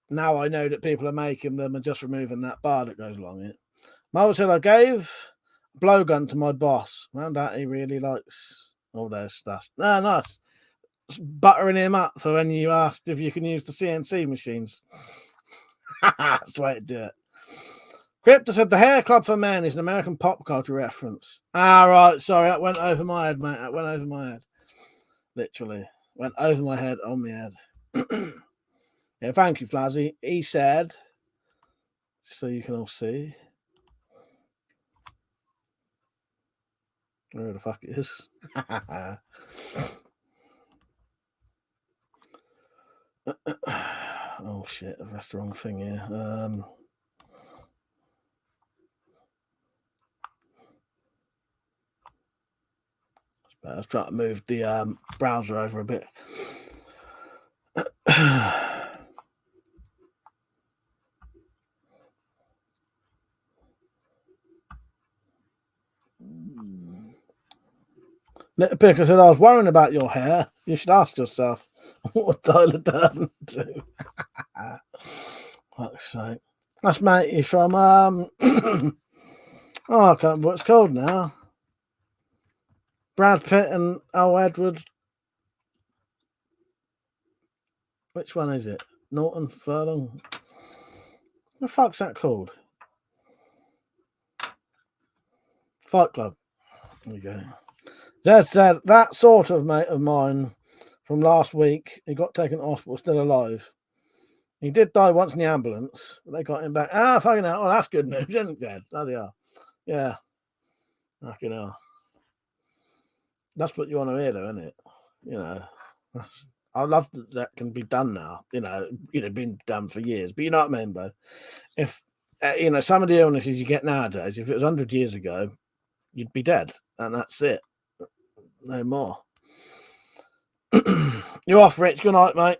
Now I know that people are making them and just removing that bar that goes along it. Mother said I gave a blowgun to my boss. Found out he really likes all those stuff. Ah, nice. Just buttering him up for when you asked if you can use the CNC machines. That's the way to do it. Crypto said the Hair Club for Men is an American pop culture reference. Ah, right. Sorry, that went over my head, mate. That went over my head. Literally. Went over my head, on my head. Yeah, thank you, Flazzy. He said, so you can all see where the fuck it is. Oh shit, that's the wrong thing here. Let's try to move the browser over a bit. Little Picker said, I was worrying about your hair. You should ask yourself, what Tyler Durden do? Fuck's sake. That's matey from oh, I can't remember what it's called now. Brad Pitt and Edward. Which one is it? Norton Furlong? What the fuck's that called? Fight Club. There you go. Zed said, that sort of mate of mine from last week, he got taken to hospital, still alive. He did die once in the ambulance, but they got him back. Ah, fucking hell. Oh, that's good news, isn't it, Zed? Bloody hell. Yeah. Fucking hell. That's what you want to hear, though, isn't it? You know, I love that can be done now. You know, been done for years. But you know what I mean, though? If, some of the illnesses you get nowadays, if it was 100 years ago, you'd be dead. And that's it. No more. You're off, Rich. Good night, mate.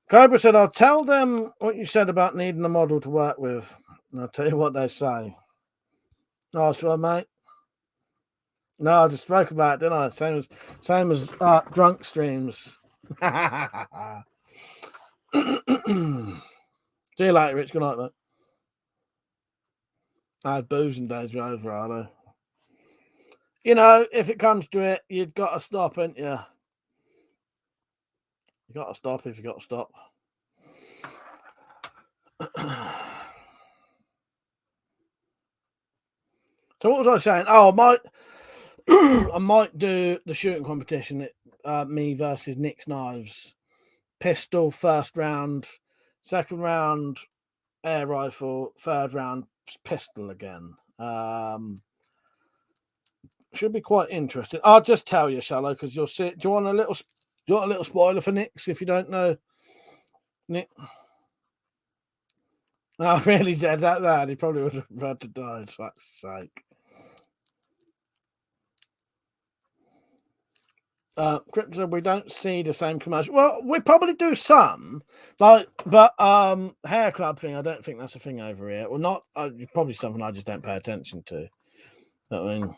Cobra said, I'll tell them what you said about needing a model to work with. And I'll tell you what they say. Nice one, mate. No, I just spoke about it, didn't I? Same as drunk streams. See you later, Rich. Good night, mate. Boozing days are over, are they? You know, if it comes to it, you've got to stop, ain't you? You got to stop if you got to stop. So what was I saying? Oh, I might do the shooting competition. Me versus Nick's Knives. Pistol first round, second round air rifle, third round pistol again. Should be quite interesting. I'll just tell you, shall I? Because you'll see. Do you want a little spoiler for Nick's if you don't know Nick? I really said that. He probably would have had to die. For fuck's sake. Crypto, we don't see the same commercial. Well, we probably do some, but hair club thing. I don't think that's a thing over here. Well, not probably something I just don't pay attention to. I mean,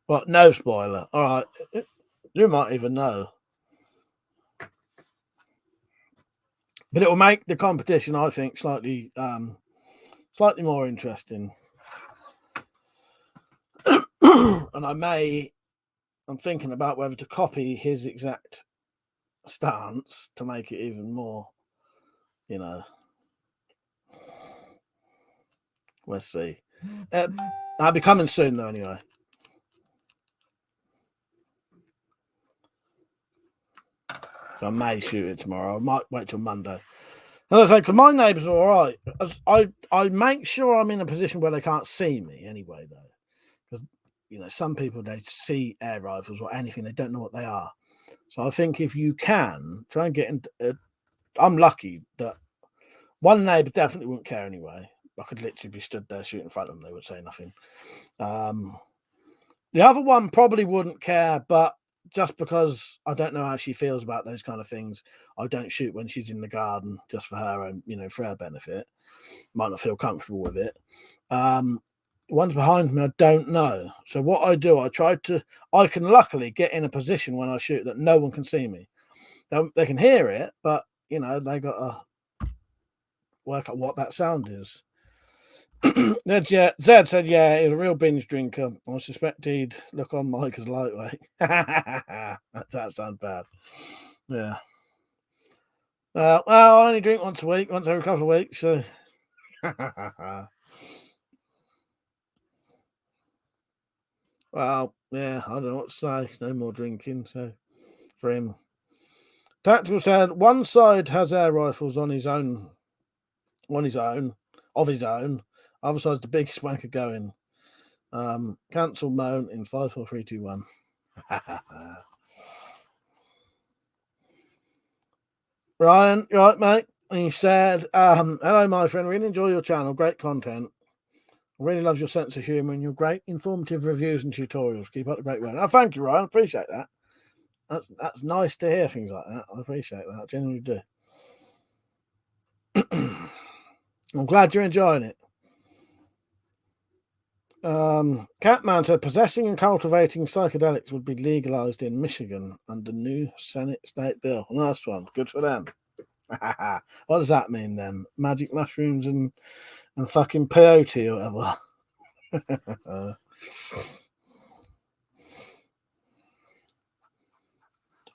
but no spoiler. All right, you might even know, but it will make the competition, I think, slightly more interesting. And I'm thinking about whether to copy his exact stance to make it even more, Let's see. I'll be coming soon, though, anyway. So I may shoot it tomorrow. I might wait till Monday. And I say, because my neighbours are all right. I make sure I'm in a position where they can't see me anyway, though. Because, some people, they see air rifles or anything, they don't know what they are. So I think if you can, try and get into... I'm lucky that one neighbour definitely wouldn't care anyway. I could literally be stood there shooting in front of them. They would say nothing. The other one probably wouldn't care, but just because I don't know how she feels about those kind of things, I don't shoot when she's in the garden just for her own, for her benefit. Might not feel comfortable with it. One's behind me, I don't know. So what I do, I can luckily get in a position when I shoot that no one can see me. They can hear it, but they got to work out what that sound is. Zed said, yeah, he's a real binge drinker. I suspect he'd look on Mike as lightweight. That sounds bad. Yeah. Well, I only drink once every couple of weeks, so. Well, yeah, I don't know what to say. No more drinking, so for him. Tactical said, one side has air rifles on his own. Other side's the biggest wanker going. Cancel moan in 5, 4, 3, 2, 1. Ryan, you right, mate? And he said, hello, my friend. Really enjoy your channel. Great content. I really love your sense of humour and your great informative reviews and tutorials. Keep up the great work. Oh, thank you, Ryan. I appreciate that. That's nice to hear things like that. I appreciate that. I genuinely do. I'm glad you're enjoying it. Catman said possessing and cultivating psychedelics would be legalized in Michigan under new Senate state bill. Nice one. Good for them. What does that mean then? Magic mushrooms and fucking peyote or whatever.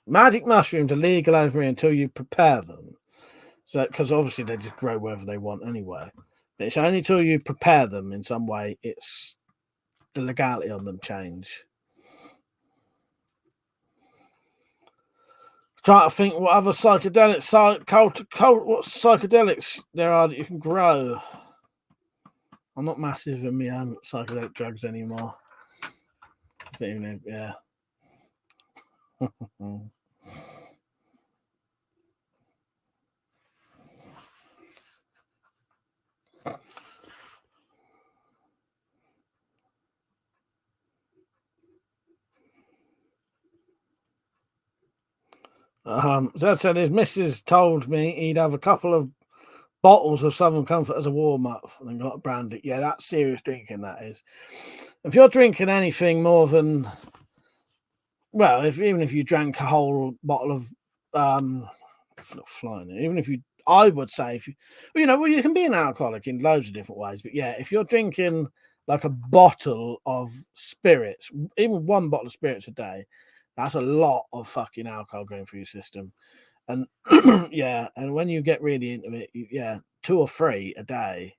Magic mushrooms are legal over here until you prepare them. So, because obviously they just grow wherever they want anyway. But it's only until you prepare them in some way, it's the legality on them change. Trying to think what other psychedelics, what psychedelics there are that you can grow. I'm not massive in my psychedelic drugs anymore. I don't even know, yeah. Zed said his missus told me he'd have a couple of bottles of Southern Comfort as a warm-up and then got a brandy. Yeah, that's serious drinking, that is. If you're drinking anything more than, well, even if you drank a whole bottle of, even if you, I would say, if you, you can be an alcoholic in loads of different ways, but yeah, if you're drinking like a bottle of spirits, even one bottle of spirits a day, that's a lot of fucking alcohol going through your system. And yeah, and when you get really into it, 2 or 3 a day.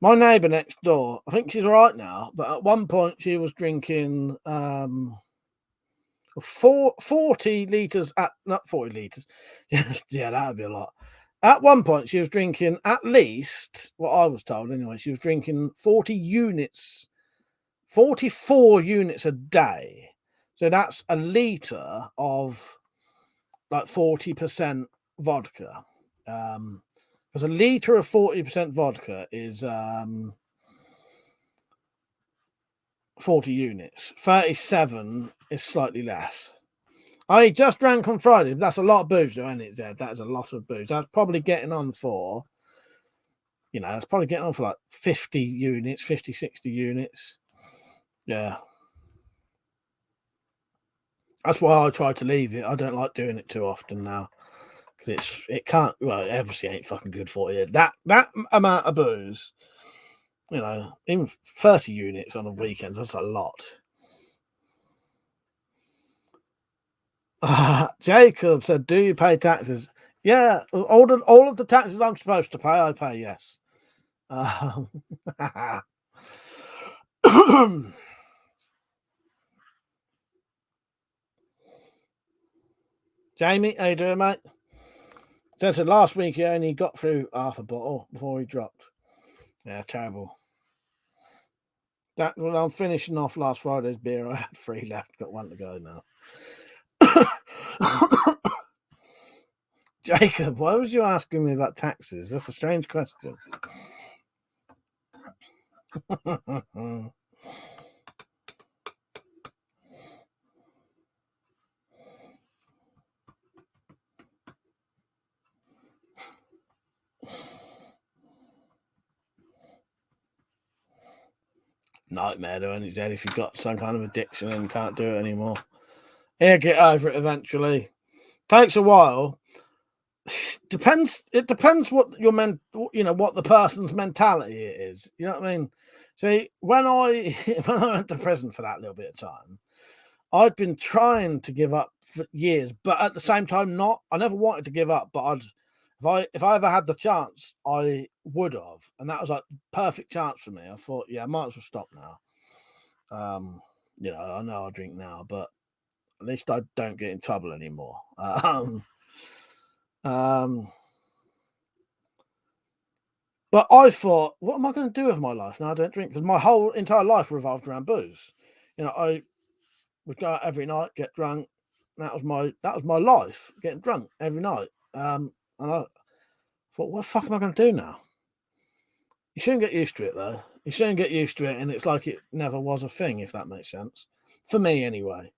My neighbour next door, I think she's all right now, but at one point she was drinking 40 litres, not 40 litres. Yeah, that would be a lot. At one point she was drinking at least, what I was told anyway, she was drinking 44 units a day. So that's a litre of like 40% vodka. Because a litre of 40% vodka is 40 units. 37 is slightly less. I just drank on Friday. That's a lot of booze, though, isn't it, Zed? That is a lot of booze. That's probably getting on for, that's probably getting on for like 50 units, 50, 60 units. Yeah. That's why I try to leave it. I don't like doing it too often now. Because it can't, well, it obviously ain't fucking good for you. That amount of booze, even 30 units on a weekend, that's a lot. Jacob said, do you pay taxes? Yeah, all of the taxes I'm supposed to pay, I pay, yes. Jamie, how you doing, mate? Said last week he only got through half a bottle before he dropped. Yeah, terrible. When I'm finishing off last Friday's beer, I had 3 left, got 1 to go now. Jacob, why was you asking me about taxes? That's a strange question. nightmare though, and he said if you've got some kind of addiction and can't do it anymore, he'll get over it eventually. Takes a while. It depends what what the person's mentality is. You know what I mean? See, when I went to prison for that little bit of time, I'd been trying to give up for years, but at the same time not. I never wanted to give up, but if I ever had the chance, I would have. And that was like perfect chance for me. I thought, yeah, I might as well stop now. I know I drink now, but at least I don't get in trouble anymore. But I thought, what am I going to do with my life now? I don't drink, because my whole entire life revolved around booze. I would go out every night, get drunk. That was my life, getting drunk every night. And I thought, what the fuck am I going to do now? You shouldn't get used to it, though. You shouldn't get used to it, and it's like it never was a thing, if that makes sense. For me, anyway.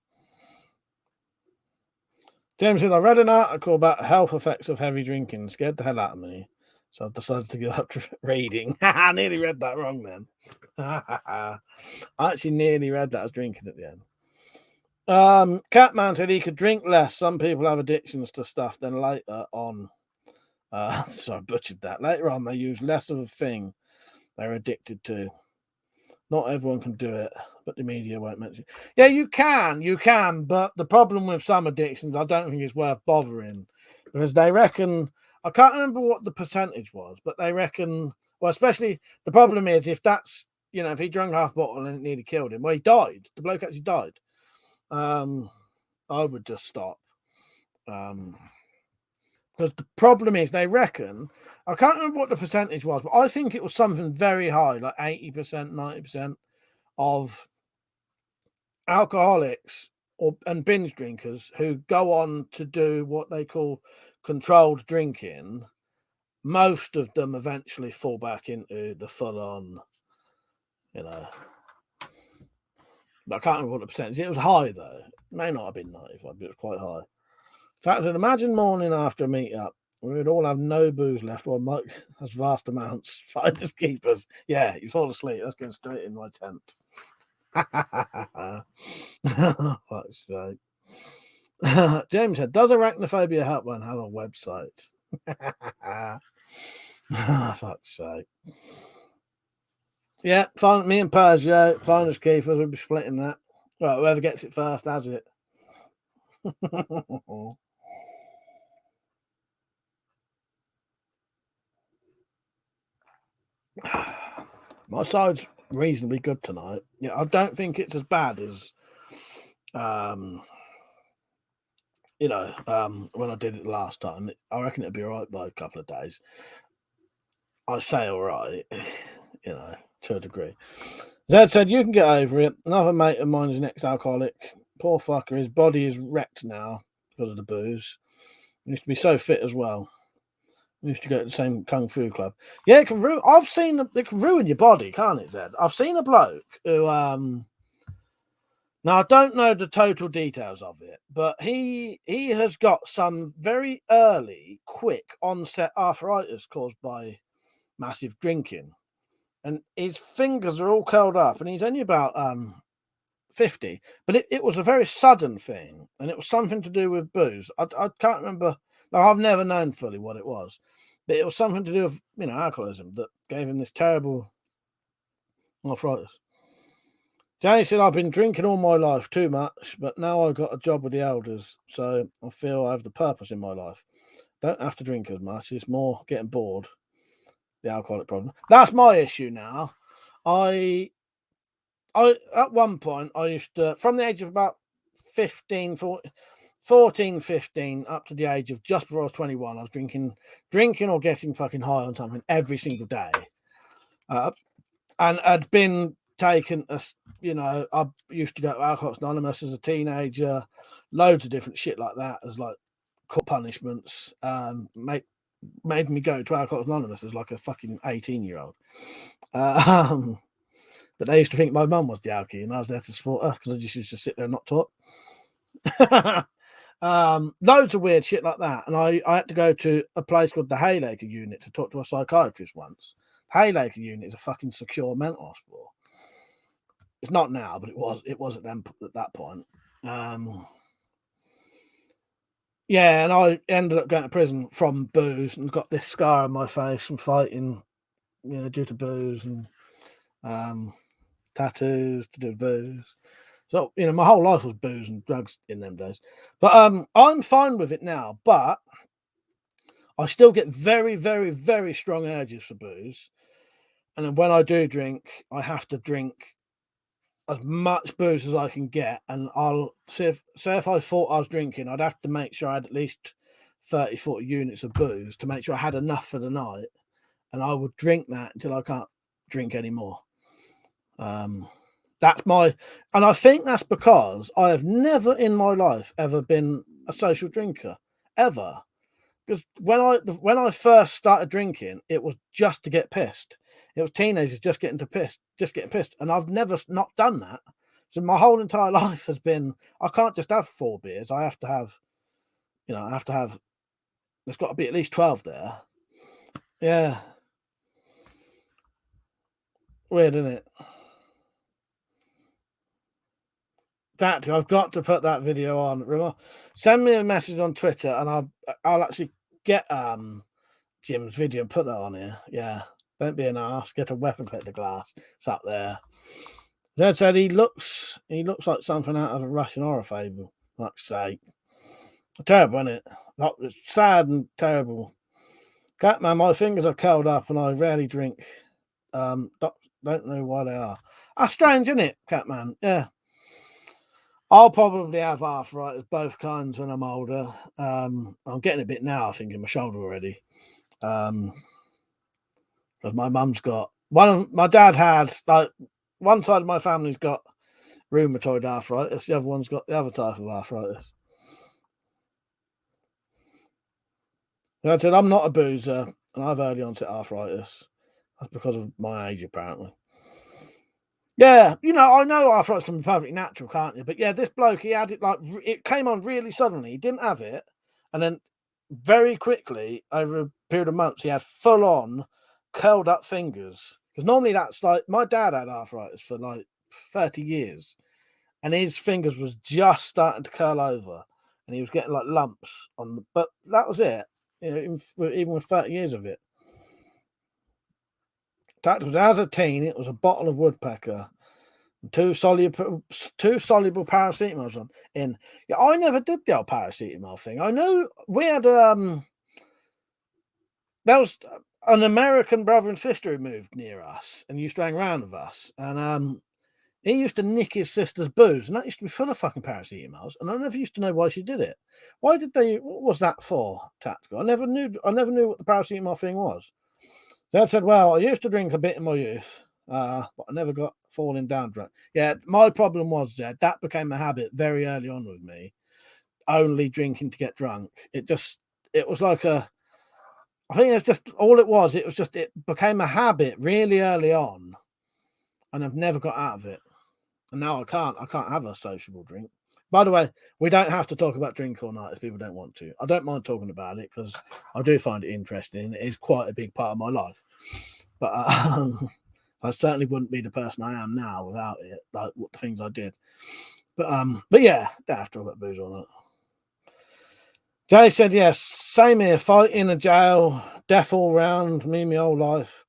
James said, I read an article about the health effects of heavy drinking. Scared the hell out of me. So I've decided to give up reading. I nearly read that wrong then. I actually nearly read that as drinking at the end. Catman said he could drink less. Some people have addictions to stuff. Then later on, so I butchered that. Later on, they use less of a thing they're addicted to. Not everyone can do it, but the media won't mention it. Yeah, you can, but the problem with some addictions, I don't think it's worth bothering, because they reckon, I can't remember what the percentage was, but they reckon, well, especially the problem is if that's, if he drank half a bottle and it nearly killed him, well, he died. The bloke actually died. I would just stop. Because the problem is they reckon, I can't remember what the percentage was, but I think it was something very high, like 80%, 90% of alcoholics and binge drinkers who go on to do what they call controlled drinking. Most of them eventually fall back into the full-on, but I can't remember what the percentage. It was high, though. It may not have been 95, but it was quite high. In fact, imagine morning after a meet-up, we would all have no booze left, while Mike has vast amounts. Finders keepers. Yeah, you fall asleep. That's going straight in my tent. Fuck's sake. James said, does Arachnophobia Helpline have a website? Fuck's sake. Yeah, me and Paz, Finders Keepers, we'll be splitting that. Right, whoever gets it first has it. My side's reasonably good tonight. Yeah, I don't think it's as bad as when I did it last time. I reckon it'll be all right by a couple of days. I say all right, to a degree. Zed said, you can get over it. Another mate of mine is an ex-alcoholic. Poor fucker, his body is wrecked now because of the booze. He used to be so fit as well. We used to go to the same kung fu club. Yeah, it can ruin. It can ruin your body, can't it, Zed? I've seen a bloke who now I don't know the total details of it, but he has got some very early, quick onset arthritis caused by massive drinking, and his fingers are all curled up, and he's only about 50. But it was a very sudden thing, and it was something to do with booze. I can't remember. Like, I've never known fully what it was, but it was something to do with alcoholism that gave him this terrible arthritis. Jay said, I've been drinking all my life, too much, but now I've got a job with the elders, so I feel I have the purpose in my life. Don't have to drink as much. It's more getting bored. The alcoholic problem. That's my issue now. I at one point, I used to, from the age of about 15, 14, 15, up to the age of just before I was 21, I was drinking or getting fucking high on something every single day. And had been taken, I used to go to Alcoholics Anonymous as a teenager, loads of different shit like that as like court punishments, made me go to Alcoholics Anonymous as like a fucking 18-year-old. But they used to think my mum was the alky, and I was there to support her because I just used to sit there and not talk. Loads of weird shit like that. And I had to go to a place called the Haylaker Unit to talk to a psychiatrist once. Haylaker Unit is a fucking secure mental hospital. It's not now, but it was at that point. Yeah, and I ended up going to prison from booze and got this scar on my face from fighting, due to booze, and tattoos to do with booze. So, my whole life was booze and drugs in them days. But I'm fine with it now, but I still get very, very, very strong urges for booze. And then when I do drink, I have to drink as much booze as I can get. And I'll say if I thought I was drinking, I'd have to make sure I had at least 30, 40 units of booze to make sure I had enough for the night. And I would drink that until I can't drink anymore. That's and I think that's because I have never in my life ever been a social drinker, ever. Because when I first started drinking, it was just to get pissed. It was teenagers just getting pissed, and I've never not done that. So my whole entire life has been, I can't just have 4 beers. I have to have, there's got to be at least 12 there. Yeah. Weird, isn't it? I've got to put that video on. Send me a message on Twitter, and I'll actually get Jim's video and put that on here. Yeah, don't be an arse. Get a WeaponCollector glass. It's up there. Dad said he looks like something out of a Russian horror fable. Like say, terrible, isn't it? It's sad and terrible. Catman, my fingers are curled up, and I rarely drink. Don't know why they are. That's strange, isn't it, Catman? Yeah. I'll probably have arthritis, both kinds, when I'm older. I'm getting a bit now, I think, in my shoulder already. Because my mum's got my dad had, like, one side of my family's got rheumatoid arthritis, the other one's got the other type of arthritis. I said, I'm not a boozer, and I have early onset arthritis. That's because of my age, apparently. Yeah, I know arthritis can be perfectly natural, can't you? But yeah, this bloke, he had it it came on really suddenly. He didn't have it, and then very quickly, over a period of months, he had full on curled up fingers. Because normally that's like, my dad had arthritis for like 30 years, and his fingers was just starting to curl over, and he was getting like lumps on but that was it. Even with 30 years of it. That was, as a teen, it was a bottle of Woodpecker, and two soluble paracetamols in. Yeah, I never did the old paracetamol thing. I know we had there was an American brother and sister who moved near us and used to hang around with us, and he used to nick his sister's booze, and that used to be full of fucking paracetamols. And I never used to know why she did it. Why did they? What was that for? Tactical. I never knew what the paracetamol thing was. Dad said, "Well, I used to drink a bit in my youth, but I never got falling down drunk." Yeah, my problem was that became a habit very early on with me. Only drinking to get drunk. It was like I think it's just all it was. It was just, it became a habit really early on, and I've never got out of it. And now I can't have a sociable drink. By the way, we don't have to talk about drink all night if people don't want to. I don't mind talking about it because I do find it interesting. It is quite a big part of my life. But I certainly wouldn't be the person I am now without it, like what the things I did. But yeah, don't have to talk about booze all night. Jay said, yes, same here, fight in a jail, death all round, me my whole life.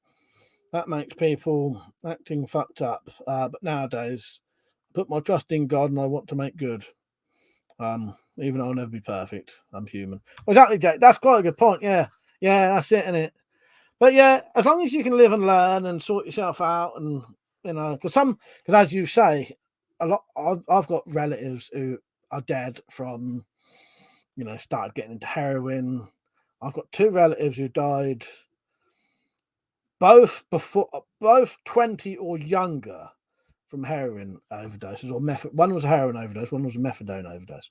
That makes people acting fucked up. But nowadays, I put my trust in God and I want to make good. Even though I'll never be perfect. I'm human. Well, exactly, Jay. That's quite a good point. Yeah. Yeah, that's it, isn't it? But yeah, as long as you can live and learn and sort yourself out, and because as you say, a lot, I've got relatives who are dead from, started getting into heroin. I've got 2 relatives who died both 20 or younger from heroin overdoses or method. One was a heroin overdose, one was a methadone overdose.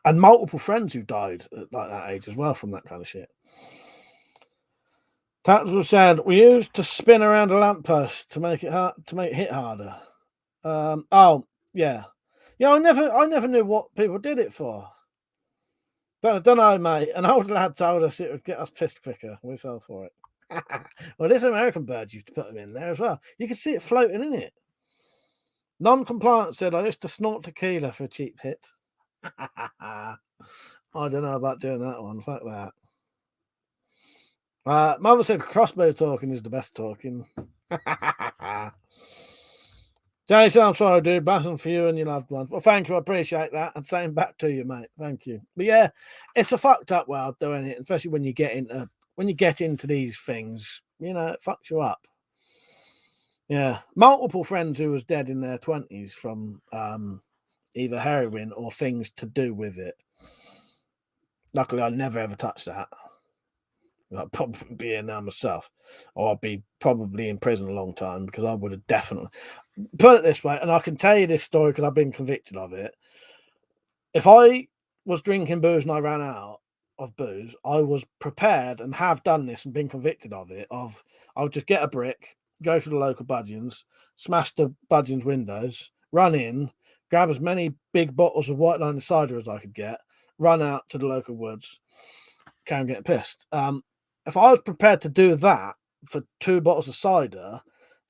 And multiple friends who died at like that age as well from that kind of shit. Tactical said, we used to spin around a lamppost to make it hit harder. Oh yeah. Yeah, I never knew what people did it for. Don't know, mate. An old lad told us it would get us pissed quicker. We fell for it. Well, this American bird used to put them in there as well. You can see it floating in it. Non-compliant said, I used to snort tequila for a cheap hit. I don't know about doing that one. Fuck that. Mother said crossbow talking is the best talking. Jason, I'm sorry, dude. Blessing for you and your loved ones. Well, thank you. I appreciate that. And same back to you, mate. Thank you. But yeah, it's a fucked up world doing it, especially when you get into these things. You know, it fucks you up. Yeah, multiple friends who was dead in their 20s from either heroin or things to do with it. Luckily, I never ever touched that. I'd probably be in there myself, or I'd be probably in prison a long time because I would have definitely put it this way. And I can tell you this story because I've been convicted of it. If I was drinking booze and I ran out of booze, I was prepared and have done this and been convicted of it. I would just get a brick, go to the local Budgeons, smash the Budgeons windows, run in, grab as many big bottles of white line cider as I could get, run out to the local woods, carry on getting pissed. If I was prepared to do that for 2 bottles of cider,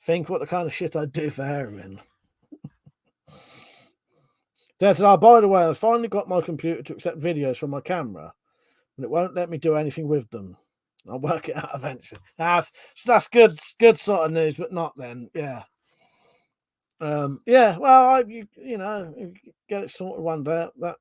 think what the kind of shit I'd do for heroin. Dad said, by the way, I finally got my computer to accept videos from my camera, but it won't let me do anything with them. I'll work it out eventually. That's good sort of news, but not then. Yeah. Yeah, well, you get it sorted one day. That,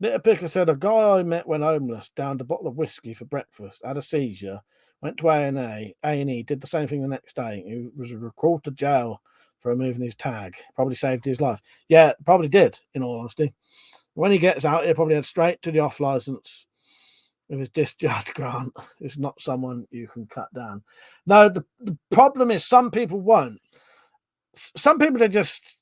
Little Picker said, a guy I met when homeless downed a bottle of whiskey for breakfast, had a seizure, went to A&E, did the same thing the next day. He was recalled to jail for removing his tag. Probably saved his life. Yeah, probably did, in all honesty. When he gets out, he'll probably head straight to the off license with his discharge grant. It's not someone you can cut down. No, the problem is some people won't. Some people are just,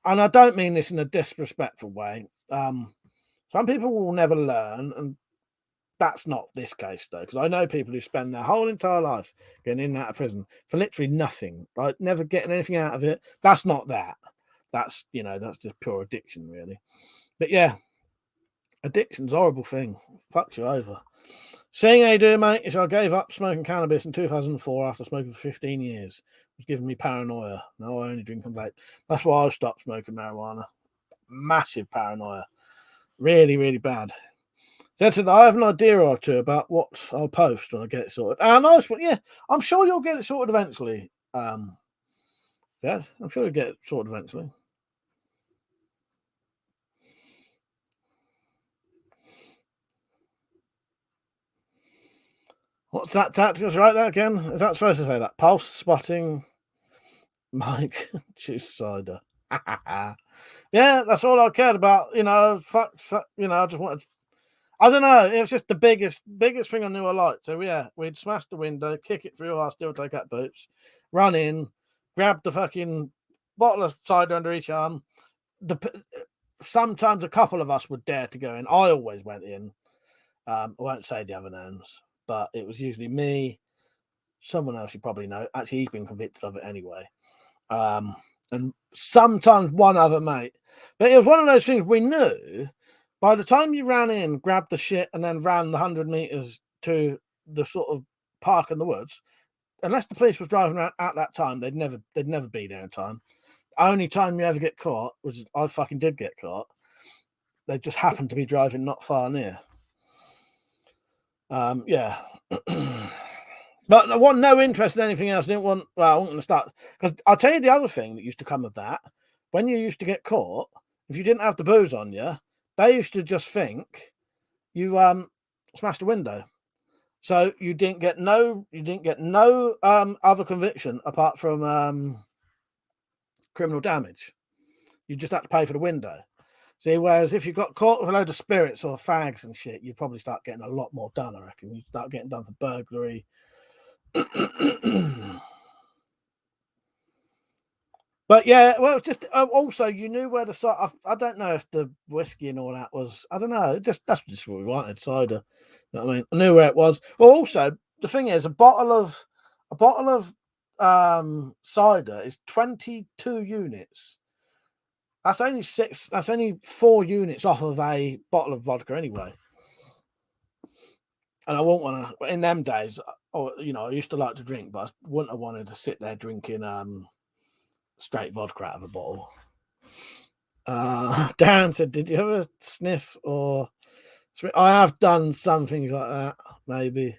and I don't mean this in a disrespectful way, some people will never learn, and that's not this case, though, because I know people who spend their whole entire life getting in and out of prison for literally nothing, like never getting anything out of it. That's not that. That's just pure addiction, really. But yeah, addiction's a horrible thing. Fucks you over. Seeing how you do, mate, is I gave up smoking cannabis in 2004 after smoking for 15 years. It was giving me paranoia. Now I only drink and vape. That's why I stopped smoking marijuana. Massive paranoia. Really, really bad. Jensen, I have an idea or two about what I'll post when I get it sorted. Nice one. Yeah, I'm sure you'll get it sorted eventually. Dad, I'm sure you'll get it sorted eventually. What's that tactical? Right there again? Is that supposed to say that? Pulse spotting, Mike, choose cider. Yeah, that's all I cared about. Fuck. I just wanted. I don't know. It was just the biggest thing I knew I liked. So yeah, we'd smash the window, kick it through our steel toe cap boots, run in, grab the fucking bottle of cider under each arm. Sometimes a couple of us would dare to go in. I always went in. I won't say the other names, but it was usually me, someone else you probably know. Actually, he's been convicted of it anyway. And sometimes one other mate. But it was one of those things we knew. By the time you ran in, grabbed the shit, and then ran the 100 meters to the sort of park in the woods, unless the police was driving around at that time, they'd never be there in time. Only time you ever get caught was I fucking did get caught. They just happened to be driving not far near. Yeah. But I want no interest in anything else. I wasn't going to start. Because I'll tell you the other thing that used to come of that. When you used to get caught, if you didn't have the booze on you, they used to just think you smashed a window. So you didn't get no other conviction apart from criminal damage. You just had to pay for the window. See, whereas if you got caught with a load of spirits or fags and shit, you'd probably start getting a lot more done, I reckon. You'd start getting done for burglary. But yeah, well, it's just also you knew where to start. I don't know if the whiskey and all that was. I don't know. That's just what we wanted, cider. You know what I mean? I knew where it was. Well, also the thing is, a bottle of cider is 22 units. That's only 6. That's only 4 units off of a bottle of vodka anyway. And I wouldn't want to, in them days, or, I used to like to drink, but I wouldn't have wanted to sit there drinking straight vodka out of a bottle. Darren said, did you ever sniff or... I have done some things like that, maybe.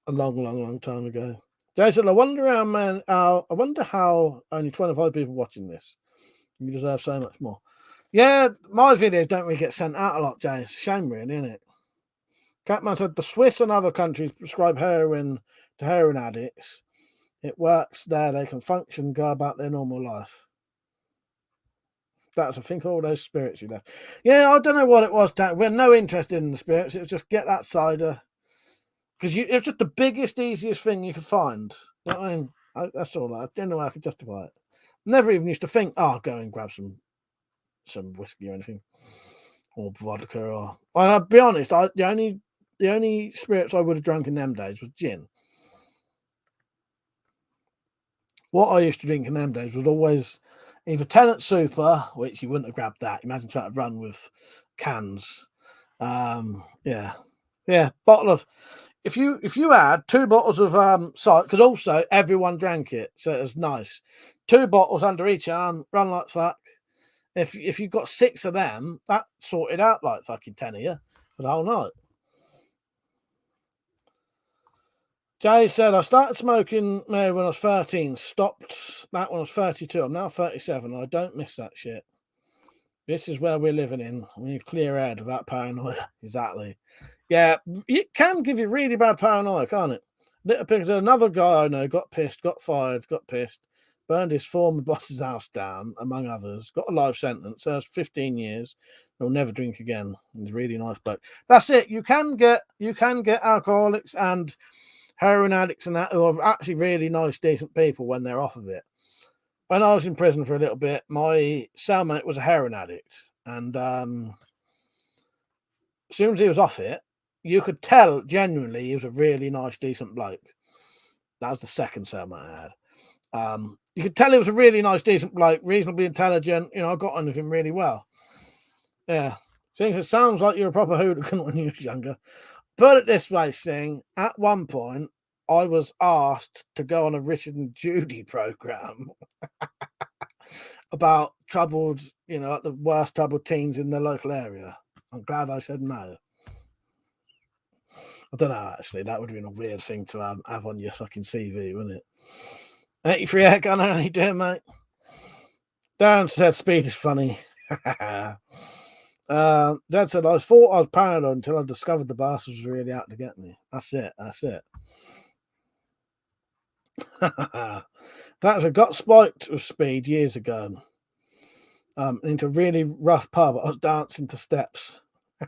A long time ago. Jason, I wonder how only 25 people watching this. You deserve so much more. Yeah, my videos don't really get sent out a lot, Jay. It's a shame, really, isn't it? Catman said the Swiss and other countries prescribe heroin to heroin addicts. It works there. They can function, go about their normal life. That's, I think, all those spirits you left. Yeah, I don't know what it was, Dan. We're no interested in the spirits. It was just get that cider. Because it was just the biggest, easiest thing you could find. You know what I mean? That's all. I don't know how I could justify it. Never even used to think, I'll go and grab some whiskey or anything. Or vodka or... And I'll be honest, the only spirits I would have drunk in them days was gin. What I used to drink in them days was always either Tenant Super, which you wouldn't have grabbed that. Imagine trying to run with cans. Yeah. Bottle of... If you had 2 bottles of cider, because also everyone drank it, so it was nice. 2 bottles under each arm, run like fuck. If you got 6 of them, that sorted out like fucking 10 of you for the whole night. Jay said, I started smoking when I was 13, stopped that when I was 32. I'm now 37, and I don't miss that shit. This is where we're living in. We need clear head without paranoia. Exactly. Yeah, it can give you really bad paranoia, can't it? Because another guy I know got pissed, got fired, got pissed, burned his former boss's house down, among others, got a life sentence, served 15 years, he'll never drink again. He's a really nice bloke. That's it. You can get alcoholics and heroin addicts and that who are actually really nice, decent people when they're off of it. When I was in prison for a little bit, my cellmate was a heroin addict, and as soon as he was off it, you could tell genuinely he was a really nice, decent bloke. That was the second cellmate I had. You could tell he was a really nice, decent bloke, reasonably intelligent. I got on with him really well. Yeah. It sounds like you're a proper hooligan when you were younger. Put it this way, Sing. At one point, I was asked to go on a Richard and Judy program about troubled, like the worst troubled teens in the local area. I'm glad I said no. I don't know, actually. That would have been a weird thing to have on your fucking CV, wouldn't it? 83 Airgun, how you doing, mate? Darren said speed is funny. Dad said, I thought I was paranoid until I discovered the bastard was really out to get me. That's it. That's got spiked with speed years ago. Into a really rough pub. I was dancing to steps.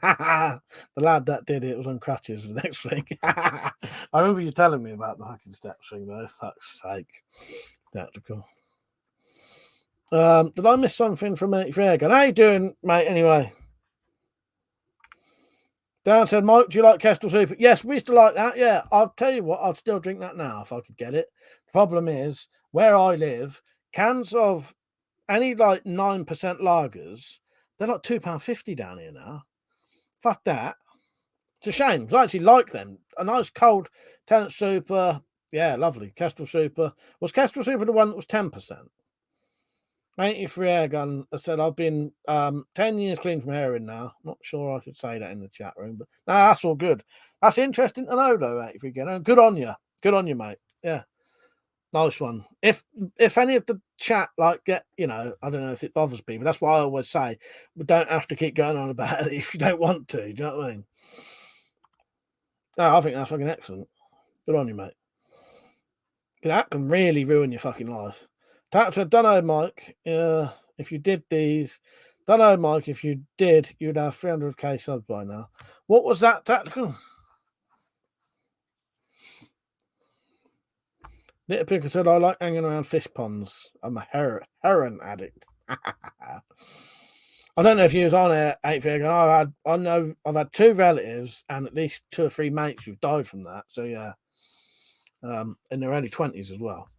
The lad that did it was on crutches the next thing. I remember you telling me about the fucking steps thing, though. Fuck's sake. Tactical. Did I miss something from 83 Airgun? How you doing, mate, anyway? Dan said, Mike, do you like Kestrel Super? Yes, we used to like that. Yeah, I'll tell you what, I'd still drink that now if I could get it. The problem is, where I live, cans of any like 9% lagers, they're like £2.50 down here now. Fuck that. It's a shame, because I actually like them. A nice cold Tenant Super. Yeah, lovely. Kestrel Super. Was Kestrel Super the one that was 10%? 83 Airgun, I said, I've been 10 years clean from heroin now. Not sure I should say that in the chat room, but no, that's all good. That's interesting to know, though, 83 Airgun. Good on you. Good on you, mate. Yeah. Nice one. If any of the chat, like, get, I don't know if it bothers people. That's why I always say, we don't have to keep going on about it if you don't want to. Do you know what I mean? No, I think that's fucking excellent. Good on you, mate. That can really ruin your fucking life. Perhaps I don't know, Mike. If you did these, don't know, Mike. If you did, you'd have 300k subs by now. What was that, Tactical? Little Picker said, I like hanging around fish ponds. I'm a heroin addict. I don't know if you was on it, 8 figure. I've had 2 relatives and at least 2 or 3 mates who've died from that. So yeah, in their early 20s as well.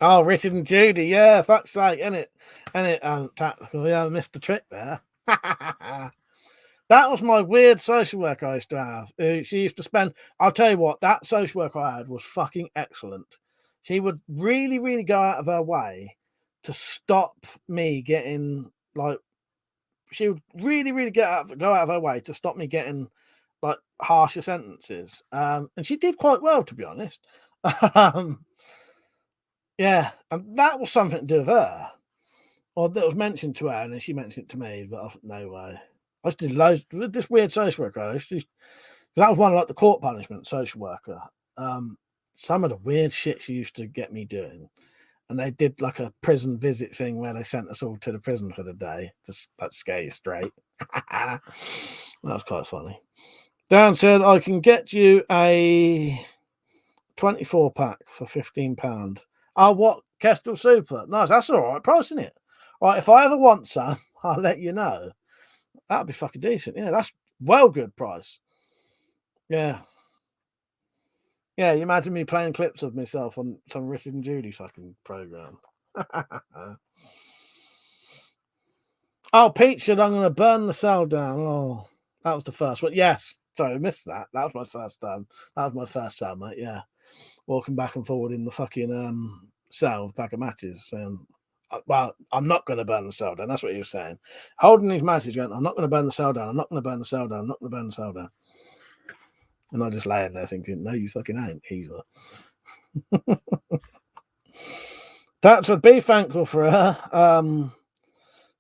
Oh, Richard and Judy, yeah, fuck's sake, innit? Tactical, yeah, I missed the trick there. That was my weird social worker I used to have. She used to spend, I'll tell you what, that social worker I had was fucking excellent. She would really, really go out of her way to stop me getting, like, she would really, really go out of her way to stop me getting, like, harsher sentences. And she did quite well, to be honest. Yeah, and that was something to do with her. Or that was mentioned to her, and then she mentioned it to me, but I thought, no way. I just did loads with this weird social worker. That was one like the court punishment social worker. Some of the weird shit she used to get me doing. And they did like a prison visit thing where they sent us all to the prison for the day to like scare you straight. That was quite funny. Dan said, I can get you a 24 pack for £15. Oh, what? Kestrel Super. Nice. That's all right price, isn't it? Right. If I ever want some, I'll let you know. That'd be fucking decent. Yeah, that's well good price. Yeah. Yeah, you imagine me playing clips of myself on some Richard and Judy fucking program. Oh, Pete said I'm going to burn the cell down. Oh, that was the first one. Yes. Sorry, I missed that. That was my first time. That was my first time, mate. Yeah. Walking back and forward in the fucking cell with a pack of matches saying, well, I'm not going to burn the cell down. That's what he was saying. Holding these matches going, I'm not going to burn the cell down. I'm not going to burn the cell down. I'm not going to burn the cell down. And I just laying there thinking, no, you fucking ain't either. That's what, be thankful for her.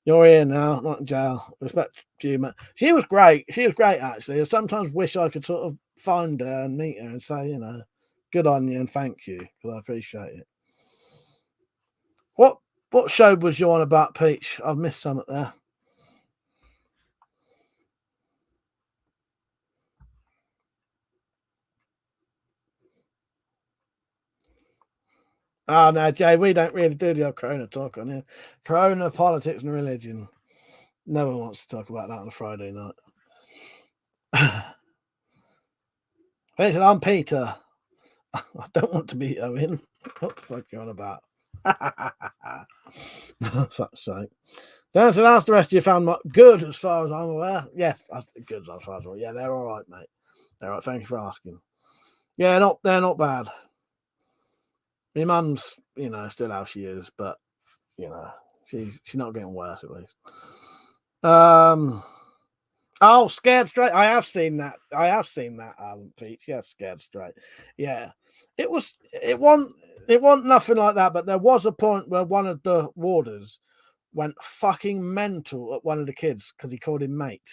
You're here now, not in jail. Respect to you, man. She was great. She was great, actually. I sometimes wish I could sort of find her and meet her and say, you know, good on you and thank you, because I appreciate it. What show was you on about, Peach? I've missed something there. Oh, no, Jay, we don't really do the old Corona talk on here. Corona, politics, and religion. No one wants to talk about that on a Friday night. Peter, I'm Peter. I don't want to be Owen. What the fuck are you on about? Fuck's sake. Dan said, ask the rest of your family. Good, as far as I'm aware. Yes, that's good as far as I'm aware. Yeah, they're all right, mate. They're all right. Thank you for asking. Yeah, they're not bad. My mum's, you know, still how she is, but you know, she's not getting worse at least. Oh, Scared Straight. I have seen that. Peach. Yeah, Scared Straight. Yeah. It wasn't nothing like that, but there was a point where one of the warders went fucking mental at one of the kids because he called him mate.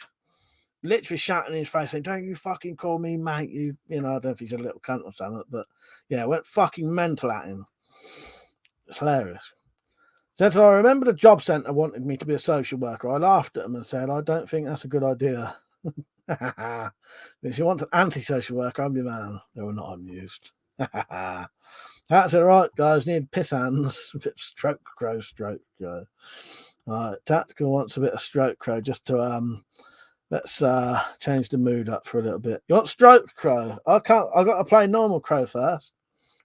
Literally shouting in his face, saying, don't you fucking call me mate. You know, I don't know if he's a little cunt or something, but yeah, went fucking mental at him. It's hilarious. Said, I remember the job centre wanted me to be a social worker. I laughed at him and said, I don't think that's a good idea. If you want an anti-social worker, I'm your man. They were not amused. That's it, right, guys. Need piss hands. Stroke crow. Right, Tactical wants a bit of stroke crow just to let's change the mood up for a little bit. You want stroke crow? I've got to play normal crow first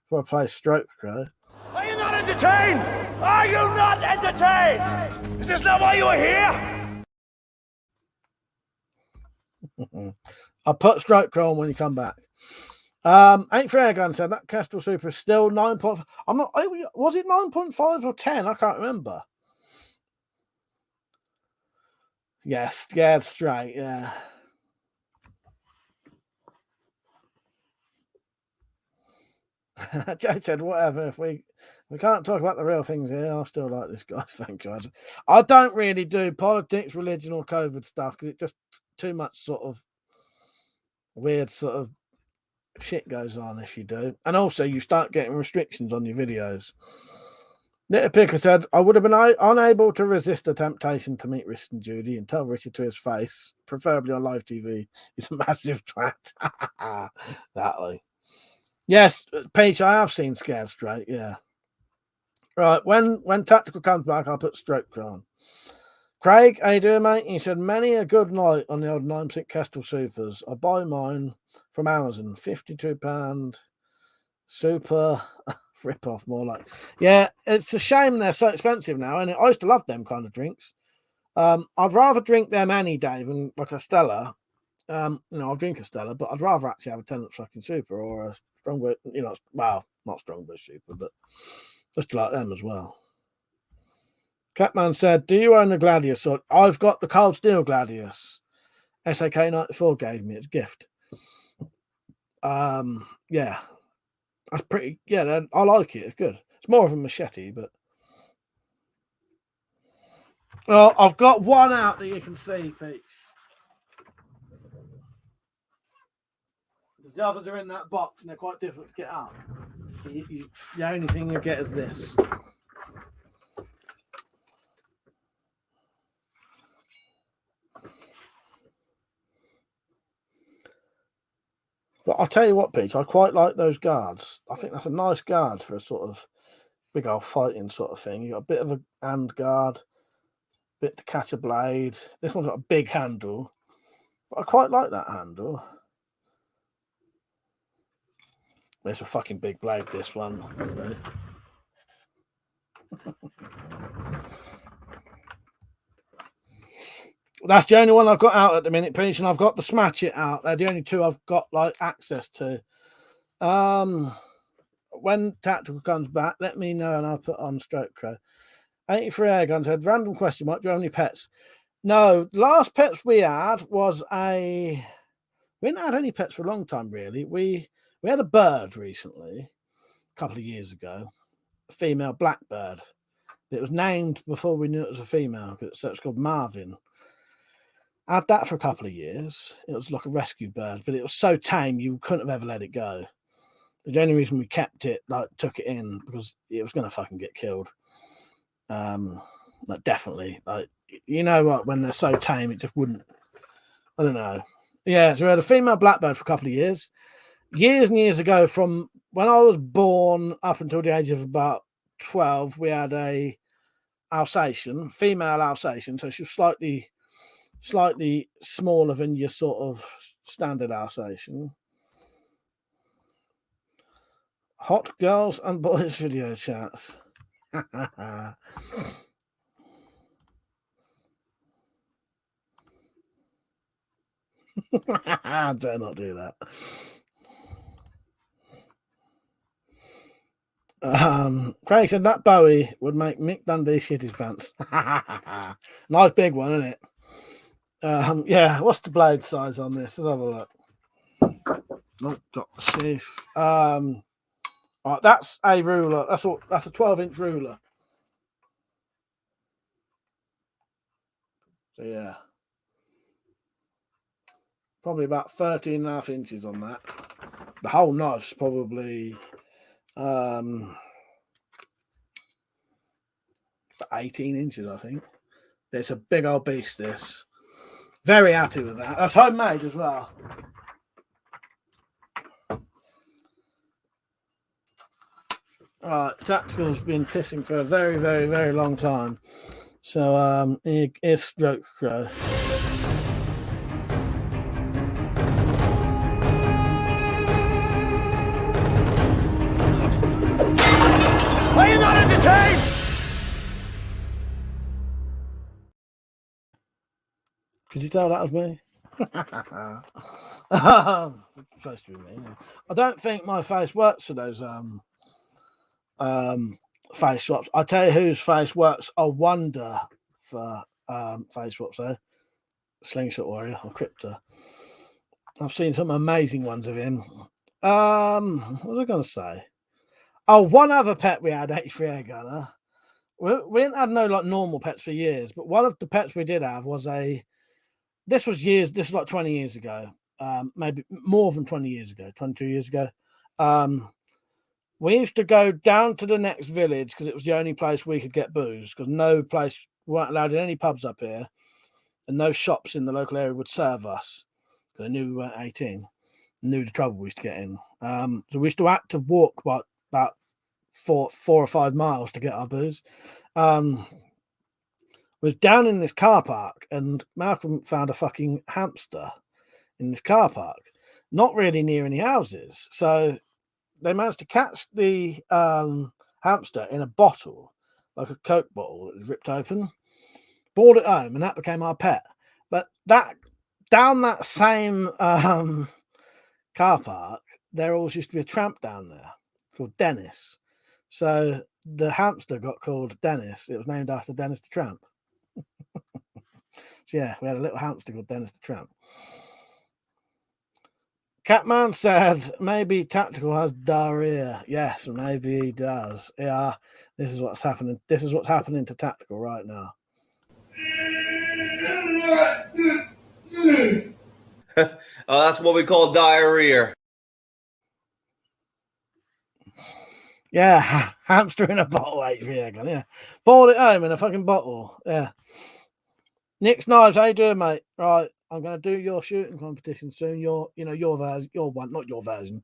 before I play stroke crow. Are you not entertained? Are you not entertained? Is this not why you are here? I'll put stroke crow on when you come back. Ain't Fair Gun said that Kestrel Super is still 9.5. I'm not. Was it 9.5 or 10? I can't remember. Yes, Scared Straight. Yeah. Joe said, whatever. If we can't talk about the real things here, I still like this guy. Thank you. I don't really do politics, religion, or COVID stuff because it's just too much sort of weird sort of shit goes on if you do. And also, you start getting restrictions on your videos. Little Picker said, I would have been unable to resist the temptation to meet Richard and Judy and tell Richard to his face, preferably on live TV. He's a massive twat. Exactly. Yes, Peach, I have seen Scared Straight, yeah. Right, when Tactical comes back, I'll put Stroke on. Craig, how you doing, mate? He said, many a good night on the old 9% Kestrel Supers. I buy mine from Amazon, £52 Super Rip off, more like. Yeah, it's a shame they're so expensive now, and I used to love them kind of drinks. I'd rather drink them any day than like a Stella. I'll drink a Stella, but I'd rather actually have a Tennant's fucking Super or a Strongbow, not Strongbow Super, but just like them as well. Catman said, do you own a Gladius sword? I've got the Cold Steel Gladius. SAK 94 gave me its gift. Yeah. That's pretty, I like it. It's good. It's more of a machete, but. Well, I've got one out that you can see, Peach. The others are in that box and they're quite difficult to get out. So the only thing you get is this. But I'll tell you what, Peach, I quite like those guards. I think that's a nice guard for a sort of big old fighting sort of thing. You got a bit of a hand guard, bit to catch a blade. This one's got a big handle. But I quite like that handle. It's a fucking big blade, this one. That's the only one I've got out at the minute, Peach, and I've got the Smash It out. They're the only two I've got like access to. When Tactical comes back, let me know and I'll put on Stroke Crow. 83 Airgun said, random question, Mike, do you have any pets? No, the last pets we had was we didn't have any pets for a long time, really. We had a bird recently, a couple of years ago, a female blackbird. It was named before we knew it was a female, so it's called Marvin. I had that for a couple of years. It was like a rescue bird, but it was so tame you couldn't have ever let it go. The only reason we kept it, took it in, because it was going to fucking get killed. Definitely. What? When they're so tame, it just wouldn't. I don't know. Yeah, so we had a female blackbird for a couple of years. Years and years ago, from when I was born up until the age of about 12, we had a Alsatian, female Alsatian. So she was slightly smaller than your sort of standard Alsatian. Hot girls and boys video chats. I dare not do that. Craig said that Bowie would make Mick Dundee shit his pants. Nice big one, isn't it? Yeah, what's the blade size on this? Let's have a look. Oh, drop the sheath. Right, that's a ruler. That's a 12-inch ruler. So yeah. Probably about 13.5 inches on that. The whole knife's probably 18 inches, I think. It's a big old beast, this. Very happy with that. That's homemade as well. Alright, Tactical's been pissing for a very, very, very long time. So here's Stroke Crow. Are you not entertained? Could you tell that was me? Supposed to be me. Yeah. I don't think my face works for those face swaps. I tell you whose face works a wonder for face swaps though. Slingshot Warrior or Crypto. I've seen some amazing ones of him. What was I going to say? Oh, one other pet we had, 83 Air Gunner. We didn't have no like normal pets for years, but one of the pets we did have was this was like 20 years ago, maybe more than 20 years ago, 22 years ago. We used to go down to the next village because it was the only place we could get booze because no place, weren't allowed in any pubs up here and no shops in the local area would serve us because they knew we weren't 18, knew the trouble we used to get in. So we used to have to walk about 4 or 5 miles to get our booze. Was down in this car park and Malcolm found a fucking hamster in this car park, not really near any houses. So they managed to catch the hamster in a bottle, like a Coke bottle that was ripped open, brought it home, and that became our pet. But that down that same car park, there always used to be a tramp down there called Dennis. So the hamster got called Dennis. It was named after Dennis the Tramp. So yeah, we had a little hamster called Dennis the Tramp. Catman said maybe Tactical has diarrhea. Yes, maybe he does. Yeah, this is what's happening. This is what's happening to Tactical right now. Oh, that's what we call diarrhea. Yeah, hamster in a bottle, HV. Yeah, bought it home in a fucking bottle. Yeah. Nick's Knives, how you doing, mate? Right, I'm gonna do your shooting competition soon. Your version, your one, not your version.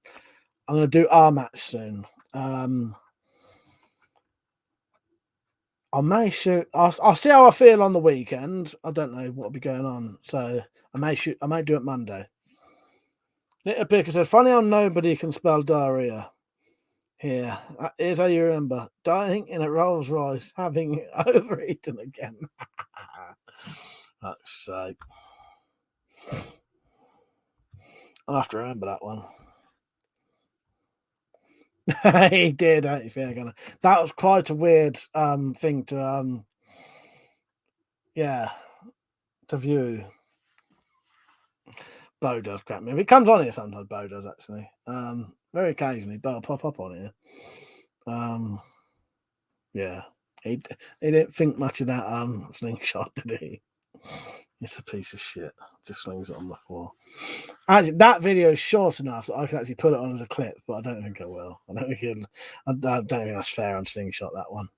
I'm gonna do our match soon. I may shoot. I'll see how I feel on the weekend. I don't know what'll be going on, so I may shoot. I may do it Monday. Little Picker said, "Funny how nobody can spell diarrhea." Here, here's how you remember: dying in a Rolls Royce, having overeaten again. Fuck's sake. I'll have to remember that one. He did, ain't he? Fair gonna. That was quite a weird thing to to view. Bo does crap me. It comes on here sometimes. Bo does actually. Very occasionally, Bo will pop up on here. Yeah, he didn't think much of that slingshot, did he? It's a piece of shit. Just slings it on my wall. Actually, that video is short enough that I can actually put it on as a clip, but I don't think I will. I don't think that's fair on slingshot, that one.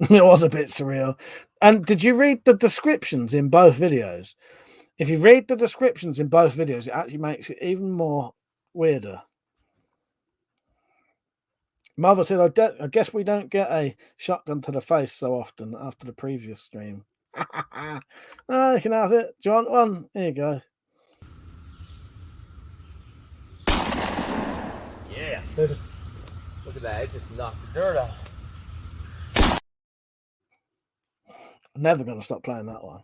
It was a bit surreal. And did you read the descriptions in both videos? If you read the descriptions in both videos, it actually makes it even more weirder. Mother said, I guess we don't get a shotgun to the face so often after the previous stream. Oh, you can have it. Do you want one? Here you go. Yeah. Look at that. It just knocked the dirt off. I'm never going to stop playing that one.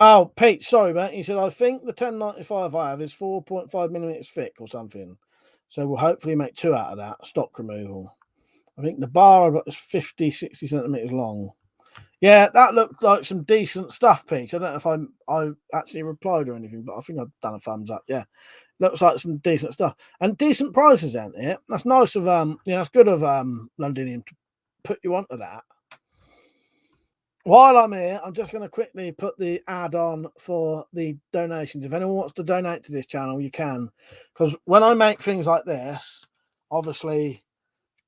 Oh, Pete, sorry, mate. He said, I think the 1095 I have is 4.5 millimeters thick or something. So we'll hopefully make 2 out of that. Stock removal. I think the bar I've got is 50, 60 centimeters long. Yeah, that looked like some decent stuff, Pete. I don't know if I actually replied or anything, but I think I've done a thumbs up. Yeah, looks like some decent stuff and decent prices out there. That's nice of it's good of Londinium to put you onto that. While I'm here, I'm just going to quickly put the ad on for the donations. If anyone wants to donate to this channel, you can. Because when I make things like this, obviously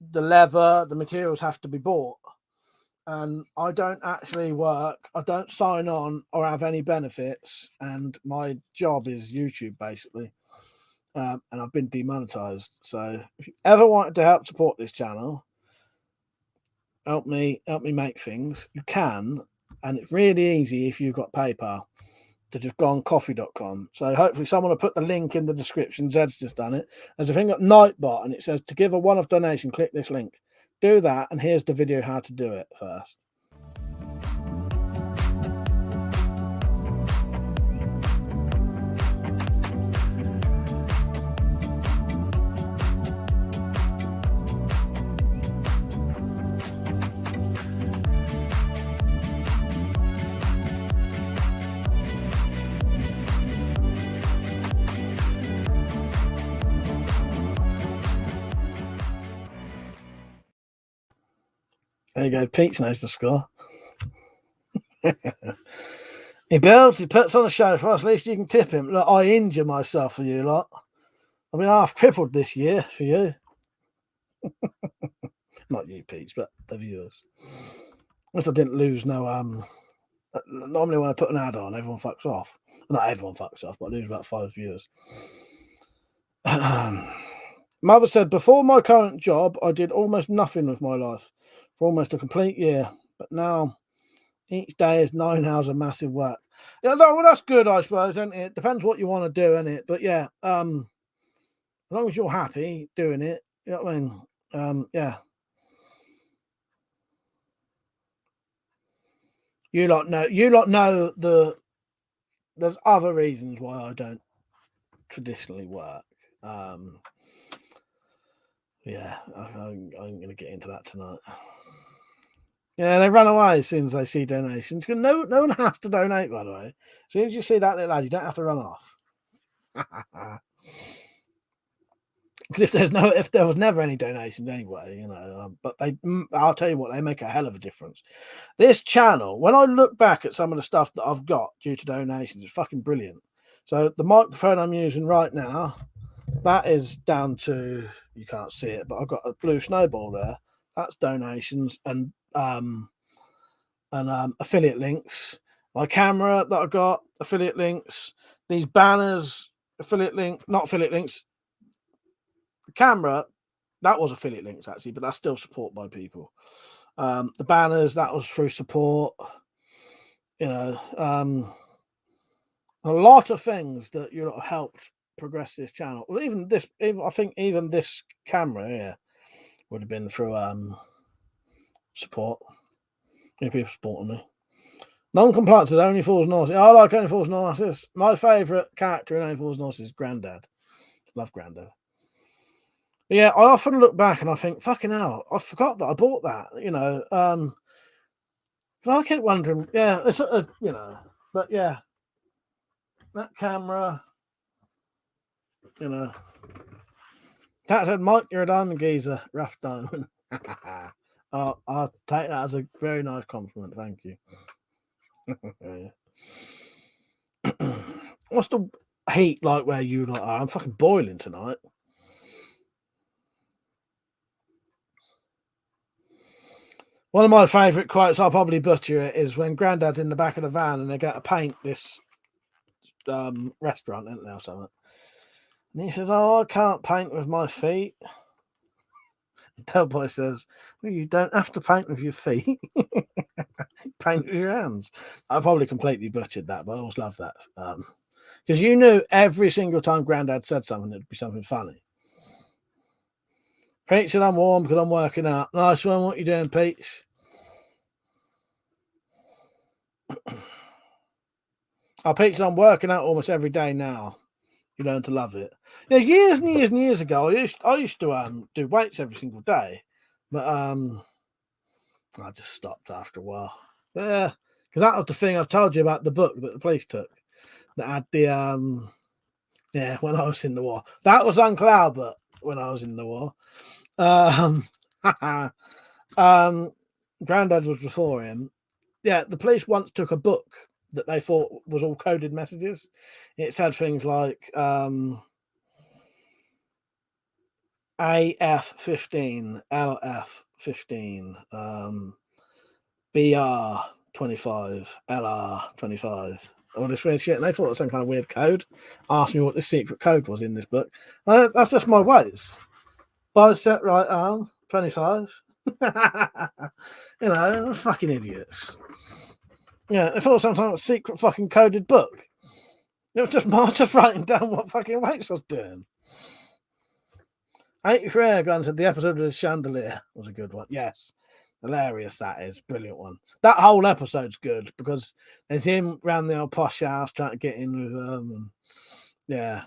the leather, the materials have to be bought. And I don't actually work. I don't sign on or have any benefits. And my job is YouTube, basically. And I've been demonetized. So if you ever wanted to help support this channel, help me make things, you can, and it's really easy if you've got PayPal to just go on coffee.com. So hopefully someone will put the link in the description. Zed's just done it. There's a thing at Nightbot and it says to give a one-off donation, click this link. Do that, and here's the video how to do it first. There you go. Pete knows the score. He builds, he puts on a show for us. At least you can tip him. Look, I injure myself for you lot. I've been half crippled this year for you. Not you, Pete, but the viewers. At least I didn't lose no. Normally when I put an ad on, everyone fucks off. Not everyone fucks off, but I lose about 5 viewers. Mother said, before my current job, I did almost nothing with my life for almost a complete year. But now Each day is 9 hours of massive work. Yeah, well, that's good, I suppose, isn't it? Depends what you want to do, isn't it? But yeah, as long as you're happy doing it, you know what I mean? Yeah. You lot know there's other reasons why I don't traditionally work. Yeah, I'm going to get into that tonight. Yeah, they run away as soon as they see donations. No one has to donate, by the way. As soon as you see that little ad, you don't have to run off. Because if there was never any donations anyway, you know. But I'll tell you what, they make a hell of a difference. This channel, when I look back at some of the stuff that I've got due to donations, it's fucking brilliant. So the microphone I'm using right now, that is down to, you can't see it, but I've got a blue snowball there. That's donations and affiliate links. My camera that I got, affiliate links. These banners, affiliate link, not affiliate links. The camera, that was affiliate links actually, but that's still support by people. The banners, that was through support. You know, a lot of things that you know helped progress this channel. Well, I think even this camera here would have been through support. People supporting me. Non-compliance is Only Fools Narcissus. I like Only Fools Narcissus. My favourite character in Only Fools Narcissus is Grandad. Love Grandad. But yeah, I often look back and I think, fucking hell, I forgot that I bought that. You know, but I kept wondering, yeah, it's you know, but yeah, that camera, you know, Cat said, Mike, you're a diamond geezer, rough diamond. I'll take that as a very nice compliment. Thank you. What's the heat like where you are? I'm fucking boiling tonight. One of my favourite quotes, I'll probably butcher it, is when Grandad's in the back of the van and they go to paint this restaurant, isn't there, or something. And he says, oh, I can't paint with my feet. Delboy says, well, you don't have to paint with your feet. Paint with your hands. I probably completely butchered that, but I always love that. Because you knew every single time Grandad said something, it'd be something funny. Peach said, I'm warm because I'm working out. Nice one. What you doing, Peach? Peach said, I'm working out almost every day now. You learn to love it. Yeah, years and years and years ago, I used to do weights every single day, but I just stopped after a while. Yeah, because that was the thing I've told you about the book that the police took that had the yeah, when I was in the war. That was Uncle Albert when I was in the war. Grandad was before him. Yeah, the police once took a book that they thought was all coded messages. It said things like AF15, LF15, BR25, LR25. All this weird shit. And they thought it was some kind of weird code. Asked me what the secret code was in this book. That's just my ways. Bicep right arm, 25. You know, fucking idiots. Yeah, they thought it was some kind of secret fucking coded book. It was just writing down what fucking weights I was doing. 83 Airgun said the episode of the Chandelier was a good one. Yes. Hilarious, that is. Brilliant one. That whole episode's good because there's him round the old posh house trying to get in with them. Yeah.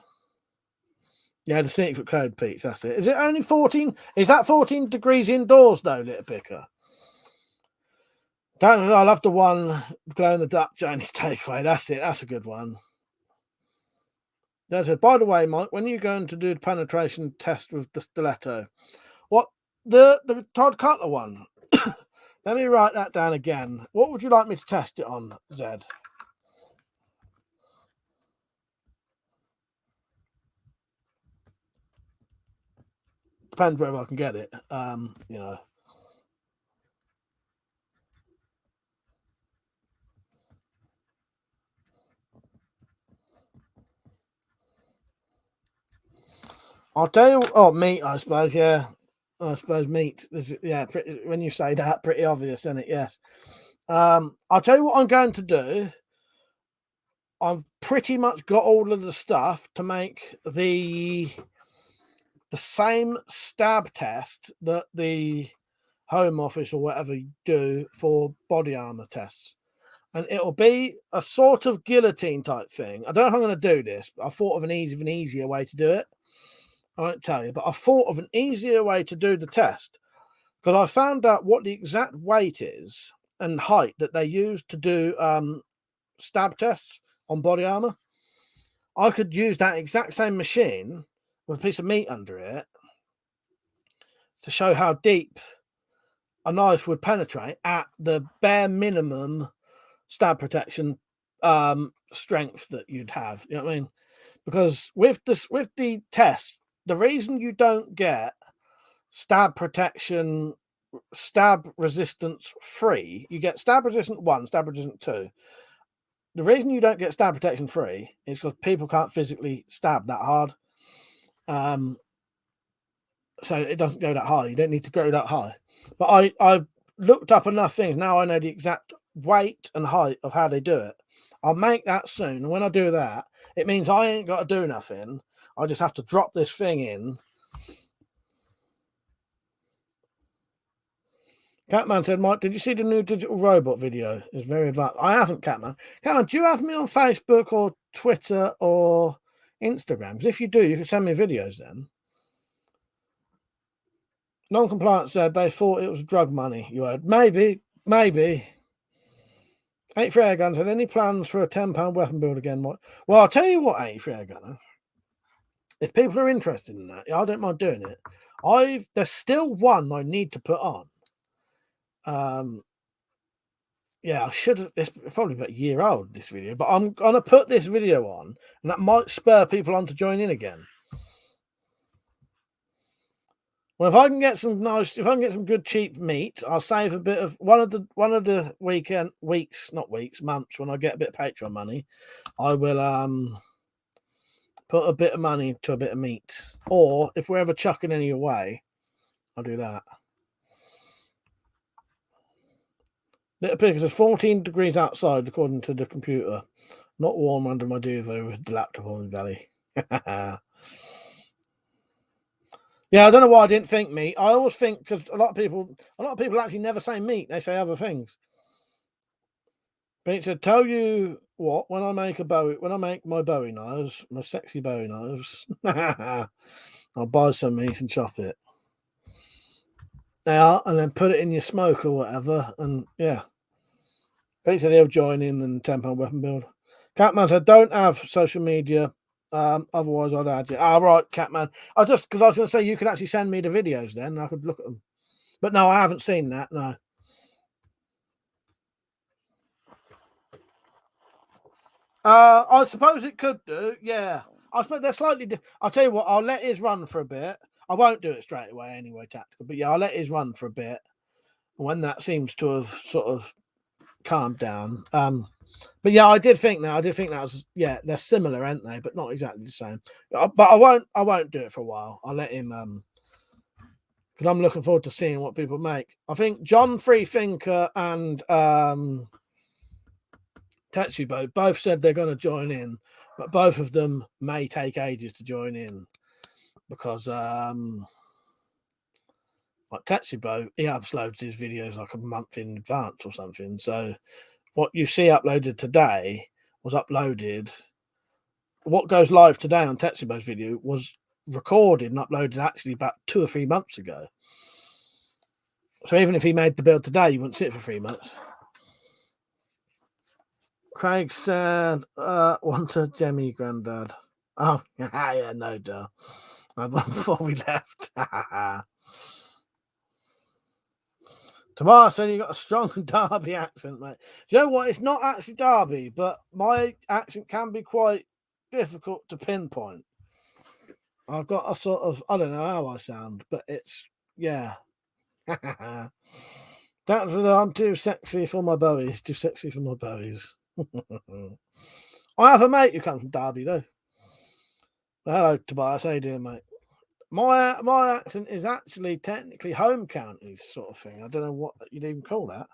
Yeah, the secret code, Pete. That's it. Is it only 14? Is that 14 degrees indoors, though, little picker? I love the one glow in the dark Chinese takeaway. That's it. That's a good one. That's it. By the way, Mike, when are you going to do the penetration test with the stiletto? What? The Todd Cutler one? Let me write that down again. What would you like me to test it on, Zed? Depends where I can get it. You know. I'll tell you. Oh, meat, I suppose. Yeah, I suppose meat. Yeah, when you say that, pretty obvious, isn't it? Yes. I'll tell you what I'm going to do. I've pretty much got all of the stuff to make the same stab test that the Home Office or whatever you do for body armor tests. And it'll be a sort of guillotine type thing. I don't know if I'm going to do this, but I thought of an easier way to do it. I won't tell you, but I thought of an easier way to do the test because I found out what the exact weight is and height that they use to do stab tests on body armor. I could use that exact same machine with a piece of meat under it to show how deep a knife would penetrate at the bare minimum stab protection strength that you'd have. You know what I mean? Because with the test, the reason you don't get stab protection, stab resistance 3, you get stab resistant 1, stab resistant 2. The reason you don't get stab protection 3 is because people can't physically stab that hard. So it doesn't go that high. You don't need to go that high. But I've looked up enough things. Now I know the exact weight and height of how they do it. I'll make that soon. And when I do that, it means I ain't got to do nothing. I just have to drop this thing in. Catman said, Mike, did you see the new digital robot video? It's very advanced. I haven't, Catman. Catman, do you have me on Facebook or Twitter or Instagram? Because if you do, you can send me videos then. Non-compliant said they thought it was drug money. You heard. Maybe. 83 Airgun said, any plans for a £10 weapon build again? Well, I'll tell you what, 83 Airgun. If people are interested in that, I don't mind doing it. There's still one I need to put on. Yeah, I should have. It's probably about a year old, this video, but I'm gonna put this video on, and that might spur people on to join in again. Well, if I can get some good cheap meat, I'll save a bit of one of the months when I get a bit of Patreon money. I will put a bit of money to a bit of meat, or if we're ever chucking any away, I'll do that. Little Pig says 14 degrees outside, according to the computer. Not warm under my duvet with the laptop on my belly. Yeah, I don't know why I didn't think meat. I always think because a lot of people actually never say meat; they say other things. Pete said, "Tell you what, when I make my Bowie knives, my sexy Bowie knives, I'll buy some meat and chop it. Yeah, and then put it in your smoke or whatever, and yeah." Pete said he'll join in the £10 weapon build. Catman said, "Don't have social media. Otherwise, I'd add you." Right, Catman. Because I was going to say you could actually send me the videos then. I could look at them. But no, I haven't seen that. No. I suppose it could do. Yeah. I suppose they're slightly. I'll tell you what. I'll let his run for a bit. I won't do it straight away anyway, tactical. But yeah, I'll let his run for a bit. When that seems to have sort of calmed down. But yeah, I did think that was, yeah, they're similar, aren't they? But not exactly the same. But I won't do it for a while. I'll let him because I'm looking forward to seeing what people make. I think John Freethinker and Tetsubo both said they're going to join in, but both of them may take ages to join in because like Tetsubo, he uploads his videos like a month in advance or something. So what you see uploaded today was uploaded. What goes live today on Tetsubo's video was recorded and uploaded actually about 2 or 3 months ago. So even if he made the build today, you wouldn't see it for 3 months. Craig said, want a Jemmy, Grandad. Oh, yeah, no duh. Before we left. Tobias said you got a strong Derby accent, mate. Do you know what? It's not actually Derby, but my accent can be quite difficult to pinpoint. I've got a sort of, I don't know how I sound, but it's, yeah. I'm too sexy for my bowies. Too sexy for my bowies. I have a mate who comes from Derby, though. Hello, Tobias. How you doing, mate? My accent is actually technically home counties sort of thing. I don't know what you'd even call that.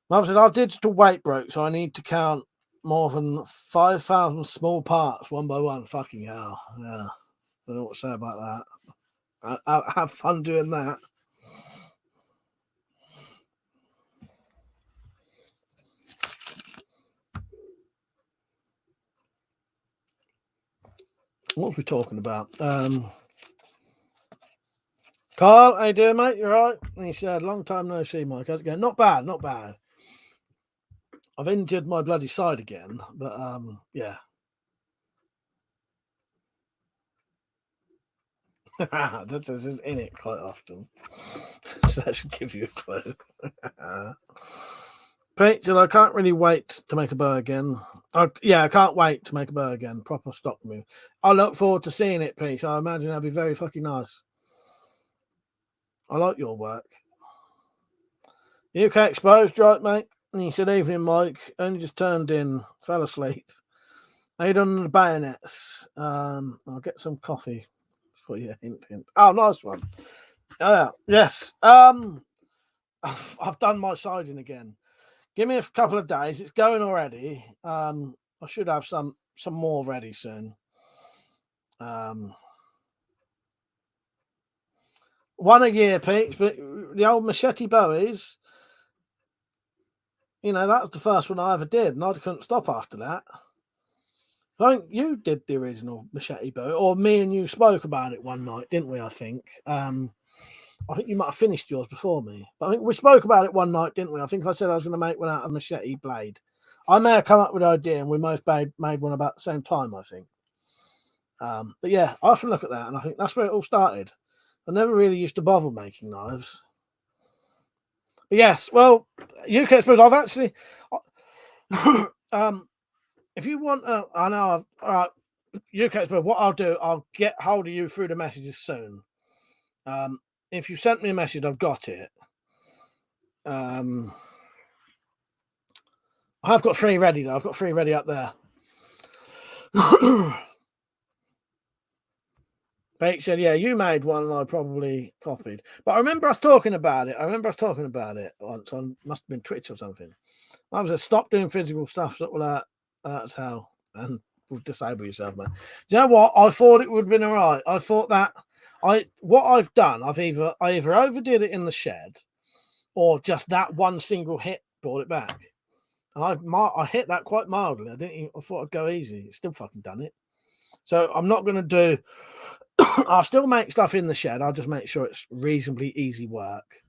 Mum said, our digital weight broke, so I need to count more than 5,000 small parts one by one. Fucking hell. Yeah. I don't know what to say about that. I have fun doing that. What was we talking about? Carl, how you doing, mate? You all right? And he said, long time no see, Mike. How's it going? Not bad, not bad. I've injured my bloody side again, but yeah. That's in it quite often. So that should give you a clue. Pete said, I can't really wait to make a burr again. I can't wait to make a burr again. Proper stock move. I look forward to seeing it, Pete. I imagine that'll be very fucking nice. I like your work. UK Exposed, right, mate? And he said, evening, Mike. Only just turned in. Fell asleep. How you done on the bayonets? I'll get some coffee for you. Hint, hint. Oh, nice one. Yes. I've done my siding again. Give me a couple of days. It's going already. I should have some more ready soon. One a year, Pete. But the old machete bowies, you know, that was the first one I ever did, and I couldn't stop after that. I think you did the original machete bowie, or me and you spoke about it one night, didn't we? I think. I think you might have finished yours before me. But I think we spoke about it one night, didn't we? I think I said I was going to make one out of machete blade. I may have come up with an idea, and we both made one about the same time, I think. But yeah, I often look at that, and I think that's where it all started. I never really used to bother making knives. But yes, well, UK Exposed, I've actually... if you want... I know I've... UK Exposed, what I'll do, I'll get hold of you through the messages soon. If you sent me a message, I've got it. I've got 3 ready, though. I've got 3 ready up there. Pete said, yeah, you made one and I probably copied. But I remember us talking about it. Once on, must have been Twitch or something. I was like, stop doing physical stuff that will hurt as hell and will disable yourself, man. Do you know what? I thought it would have been all right. I thought that what I've done, I either overdid it in the shed or just that one single hit brought it back. And I hit that quite mildly. I thought I'd go easy. It's still fucking done it. So I'm not going to do... I'll still make stuff in the shed. I'll just make sure it's reasonably easy work.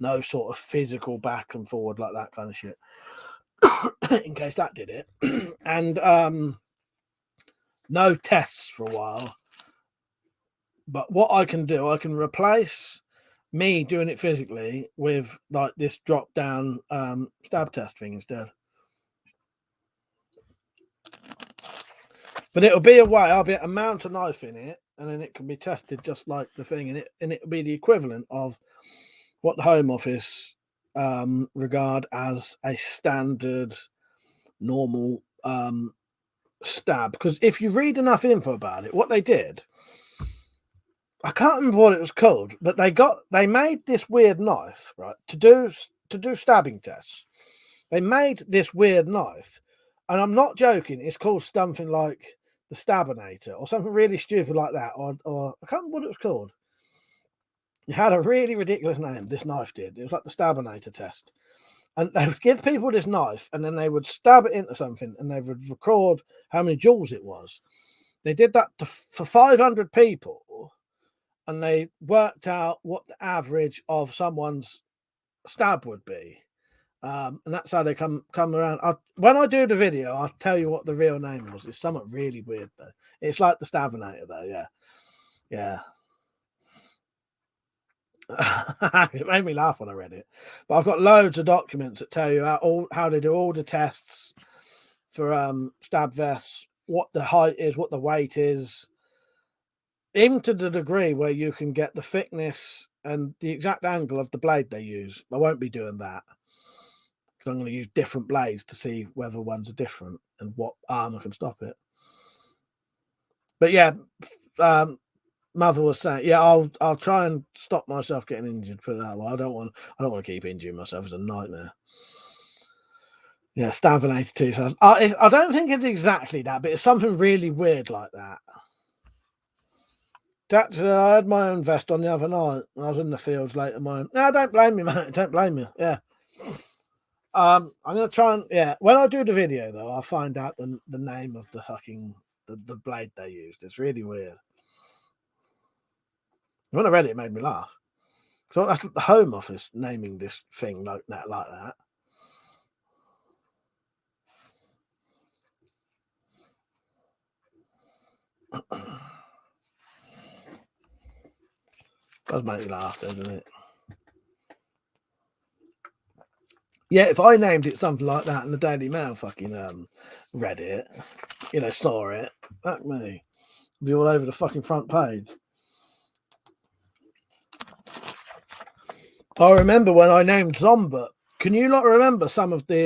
No sort of physical back and forward like that kind of shit. In case that did it. And no tests for a while. But what I can do, I can replace me doing it physically with like this drop down stab test thing instead. But it'll be a way, I'll be able to mount a knife in it, and then it can be tested just like the thing, and it'll be the equivalent of what the Home Office regard as a standard normal stab. Because if you read enough info about it, what they did, I can't remember what it was called, but they made this weird knife, right, to do stabbing tests. They made this weird knife, and I'm not joking, it's called something like the Stabinator or something really stupid like that, or I can't remember what it was called. It had a really ridiculous name, this knife did. It was like the Stabinator test. And they would give people this knife, and then they would stab it into something, and they would record how many joules it was. They did that for 500 people, and they worked out what the average of someone's stab would be. And that's how they come around. When I do the video, I'll tell you what the real name was. It's something really weird, though. It's like the Stabinator, though, yeah. Yeah. It made me laugh when I read it. But I've got loads of documents that tell you how they do all the tests for stab vests, what the height is, what the weight is, even to the degree where you can get the thickness and the exact angle of the blade they use. I won't be doing that, because I'm going to use different blades to see whether ones are different and what armor can stop it. But yeah, Mother was saying, yeah, I'll try and stop myself getting injured for that. Well, I don't want to keep injuring myself. It's a nightmare. Yeah, Stabbing 82,000. I don't think it's exactly that, but it's something really weird like that. I had my own vest on the other night when I was in the fields late at mine. No, don't blame me, mate. Don't blame me. Yeah. I'm gonna try and when I do the video though, I'll find out the name of the fucking the blade they used. It's really weird. When I read it, it made me laugh. So that's the Home Office naming this thing like that. Does make me laugh, doesn't it? Yeah, if I named it something like that and the Daily Mail fucking read it, saw it, fuck me. It'd be all over the fucking front page. I remember when I named Zombot. Can you not remember some of the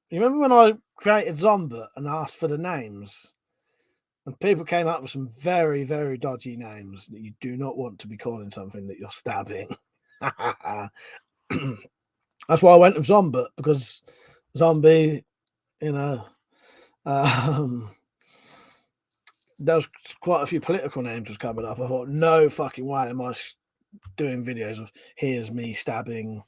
you remember when I created Zombot and asked for the names? And people came up with some very, very dodgy names that you do not want to be calling something that you're stabbing. That's why I went with Zombot, because zombie, there was quite a few political names was coming up. I thought, no fucking way am I doing videos of here's me stabbing,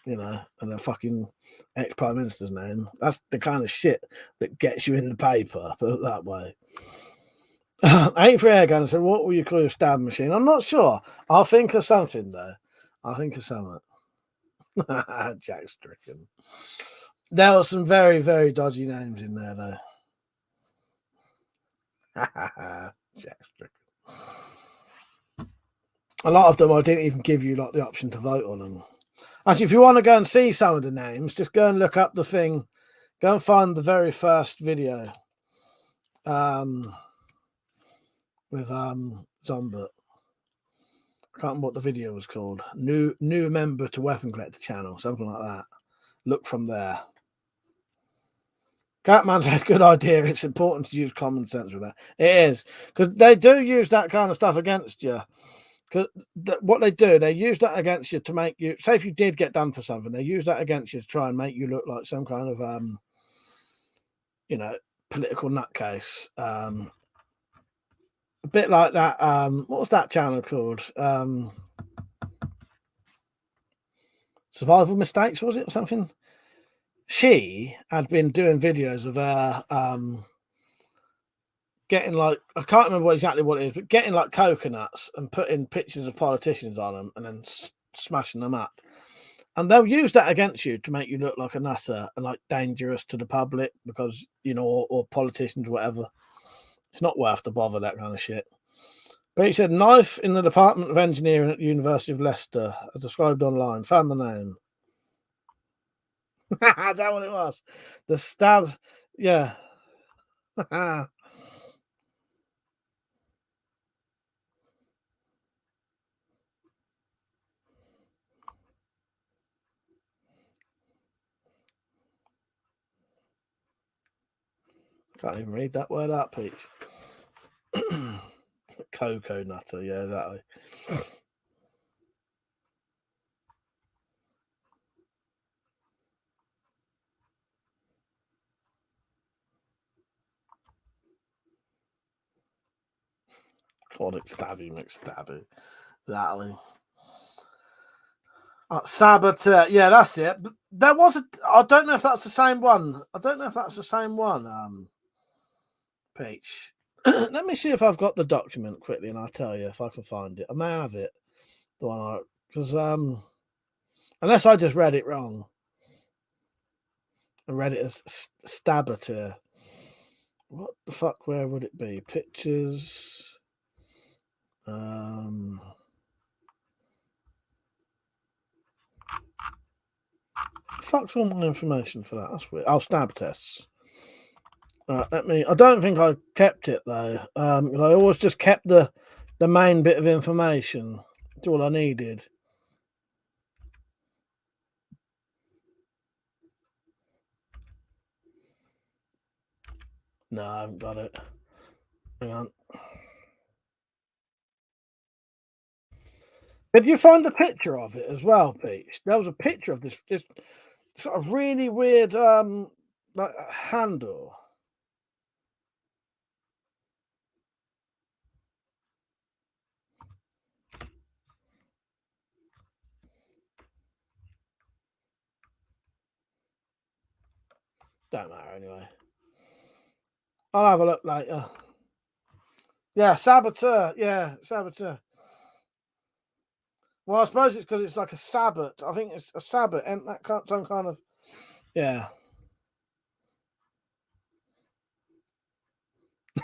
and a fucking ex-prime minister's name. That's the kind of shit that gets you in the paper, put it that way. 83 Airgun said, what will you call your stab machine? I'm not sure. I'll think of something, though. I'll think of something. Jack Stricken. There were some very, very dodgy names in there, though. Jack Stricken. A lot of them I didn't even give you like the option to vote on them. Actually, if you want to go and see some of the names, just go and look up the thing. Go and find the very first video with Zombot. I can't remember what the video was called. New member to WeaponCollector channel, something like that. Look from there. Catman said, good idea. It's important to use common sense with that. It is, because they do use that kind of stuff against you. Because what they do, they use that against you to make you, say if you did get done for something, they use that against you to try and make you look like some kind of, political nutcase. A bit like that. What was that channel called? Survival Mistakes, was it, or something? She had been doing videos of her getting like, I can't remember exactly what it is, but getting like coconuts and putting pictures of politicians on them and then smashing them up. And they'll use that against you to make you look like a nutter and like dangerous to the public because, or politicians, whatever. It's not worth the bother, that kind of shit. But he said, knife in the Department of Engineering at the University of Leicester, as described online. Found the name. Is that what it was? The stab, yeah. Can't even read that word out, Peach. Cocoa nutter, yeah, exactly. Claudic stabby, McStabby. Exactly. Saboteur, yeah, that's it. But there was I don't know if that's the same one. Peach. Let me see if I've got the document quickly, and I'll tell you if I can find it. I may have it. The one because unless I just read it wrong. I read it as Stabateur. What the fuck? Where would it be? Pictures. Fuck's all my information for that? That's weird. Oh, stab tests. I don't think I kept it though. I always just kept the main bit of information. That's all I needed. No, I haven't got it. Hang on. Did you find a picture of it as well, Pete? There was a picture of this It's got a really weird like handle. Don't matter anyway. I'll have a look later. Yeah, Saboteur. Yeah, Saboteur. Well, I suppose it's because it's like a sabot. I think it's a sabot, and that some kind of yeah.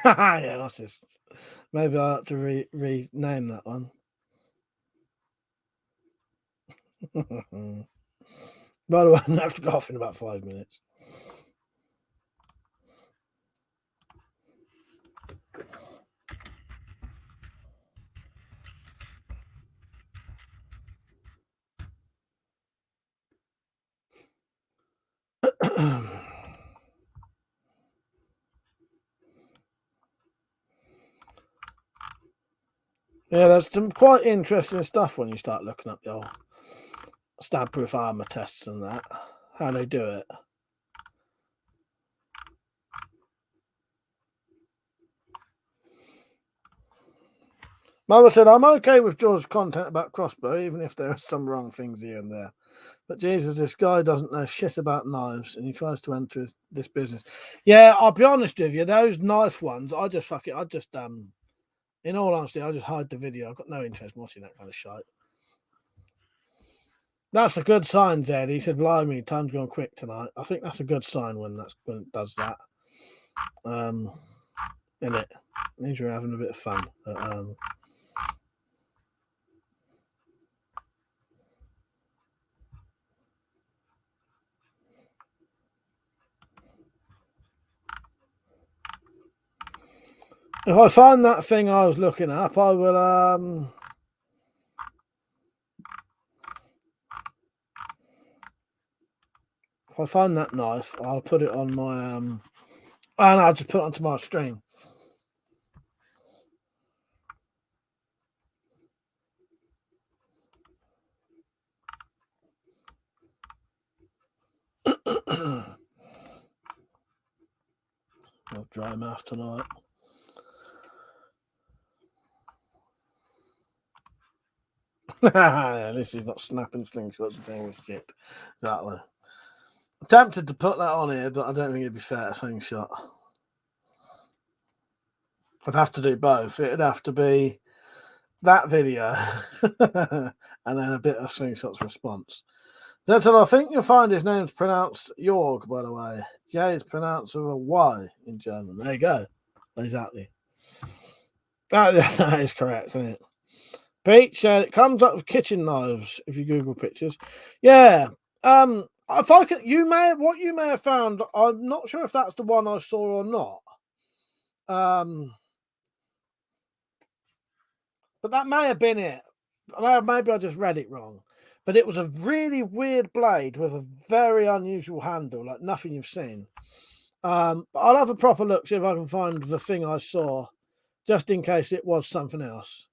Yeah, what's this? Maybe I have to rename that one. By the way, I have to go off in about 5 minutes. Yeah, there's some quite interesting stuff when you start looking up the old stab-proof armor tests and that, how they do it. Mother said, I'm okay with George's content about crossbow, even if there are some wrong things here and there. But Jesus, this guy doesn't know shit about knives, and he tries to enter this business. Yeah, I'll be honest with you, those knife ones, I just in all honesty, I just hide the video. I've got no interest in watching that kind of shite. That's a good sign, Zed. He said, blimey, time's gone quick tonight. I think that's a good sign when it does that. In it means you're having a bit of fun. But, if I find that thing I was looking up, I will if I find that knife, I'll put it on my and I'll just put it onto my stream. I'll dry mouth tonight. This is not snapping slingshots and thing with shit. Exactly. I'm tempted to put that on here, but I don't think it'd be fair to slingshot. I'd have to do both. It'd have to be that video and then a bit of slingshot's response. That's what I think you'll find his name's pronounced Jorg, by the way. J is pronounced with a Y in German. There you go. Exactly. That is correct, isn't it? Pete said it comes up with kitchen knives if you Google pictures. Yeah. If I could, what you may have found, I'm not sure if that's the one I saw or not. But that may have been it. Maybe I just read it wrong. But it was a really weird blade with a very unusual handle, like nothing you've seen. But I'll have a proper look, see if I can find the thing I saw, just in case it was something else.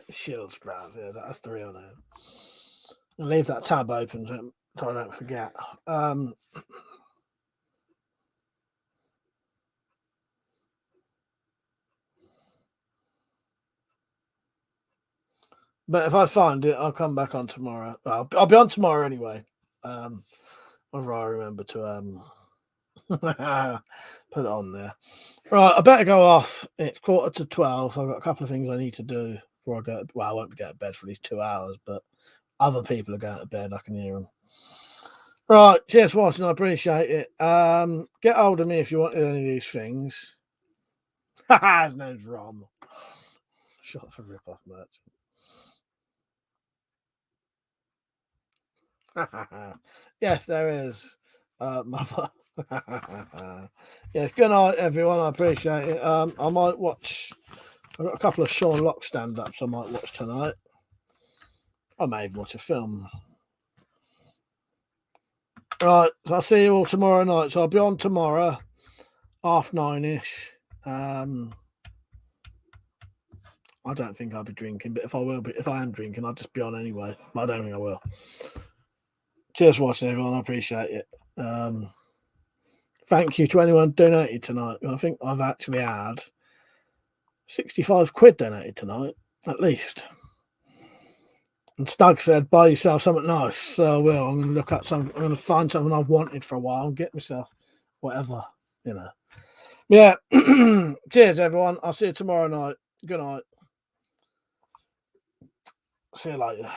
Shields Brown, yeah, that's the real name. I'll leave that tab open so I don't forget. But if I find it, I'll come back on tomorrow. I'll be on tomorrow anyway. Whether I remember to put it on there. Right, I better go off. It's 11:45. I've got a couple of things I need to do before I go. Well, I won't get to bed for these 2 hours, but other people are going to bed. I can hear them. Right, cheers for watching. I appreciate it. Get hold of me if you want any of these things. His name's Rom. Shot for rip-off merchant. Yes, there is. Mother. Yes, good night, everyone. I appreciate it. I might watch. I've got a couple of Sean Locke stand-ups I might watch tonight. I may even watch a film. Right, so I'll see you all tomorrow night. So I'll be on tomorrow, 9:30ish. I don't think I'll be drinking, but if I am drinking, I'll just be on anyway. I don't think I will. Cheers for watching, everyone. I appreciate it. Thank you to anyone donated tonight. I think I've actually had 65 quid donated tonight, at least. And Stag said, buy yourself something nice. So I will. I'm going to look at something. I'm going to find something I've wanted for a while and get myself whatever, you know. Yeah. Cheers, everyone. I'll see you tomorrow night. Good night. See you later.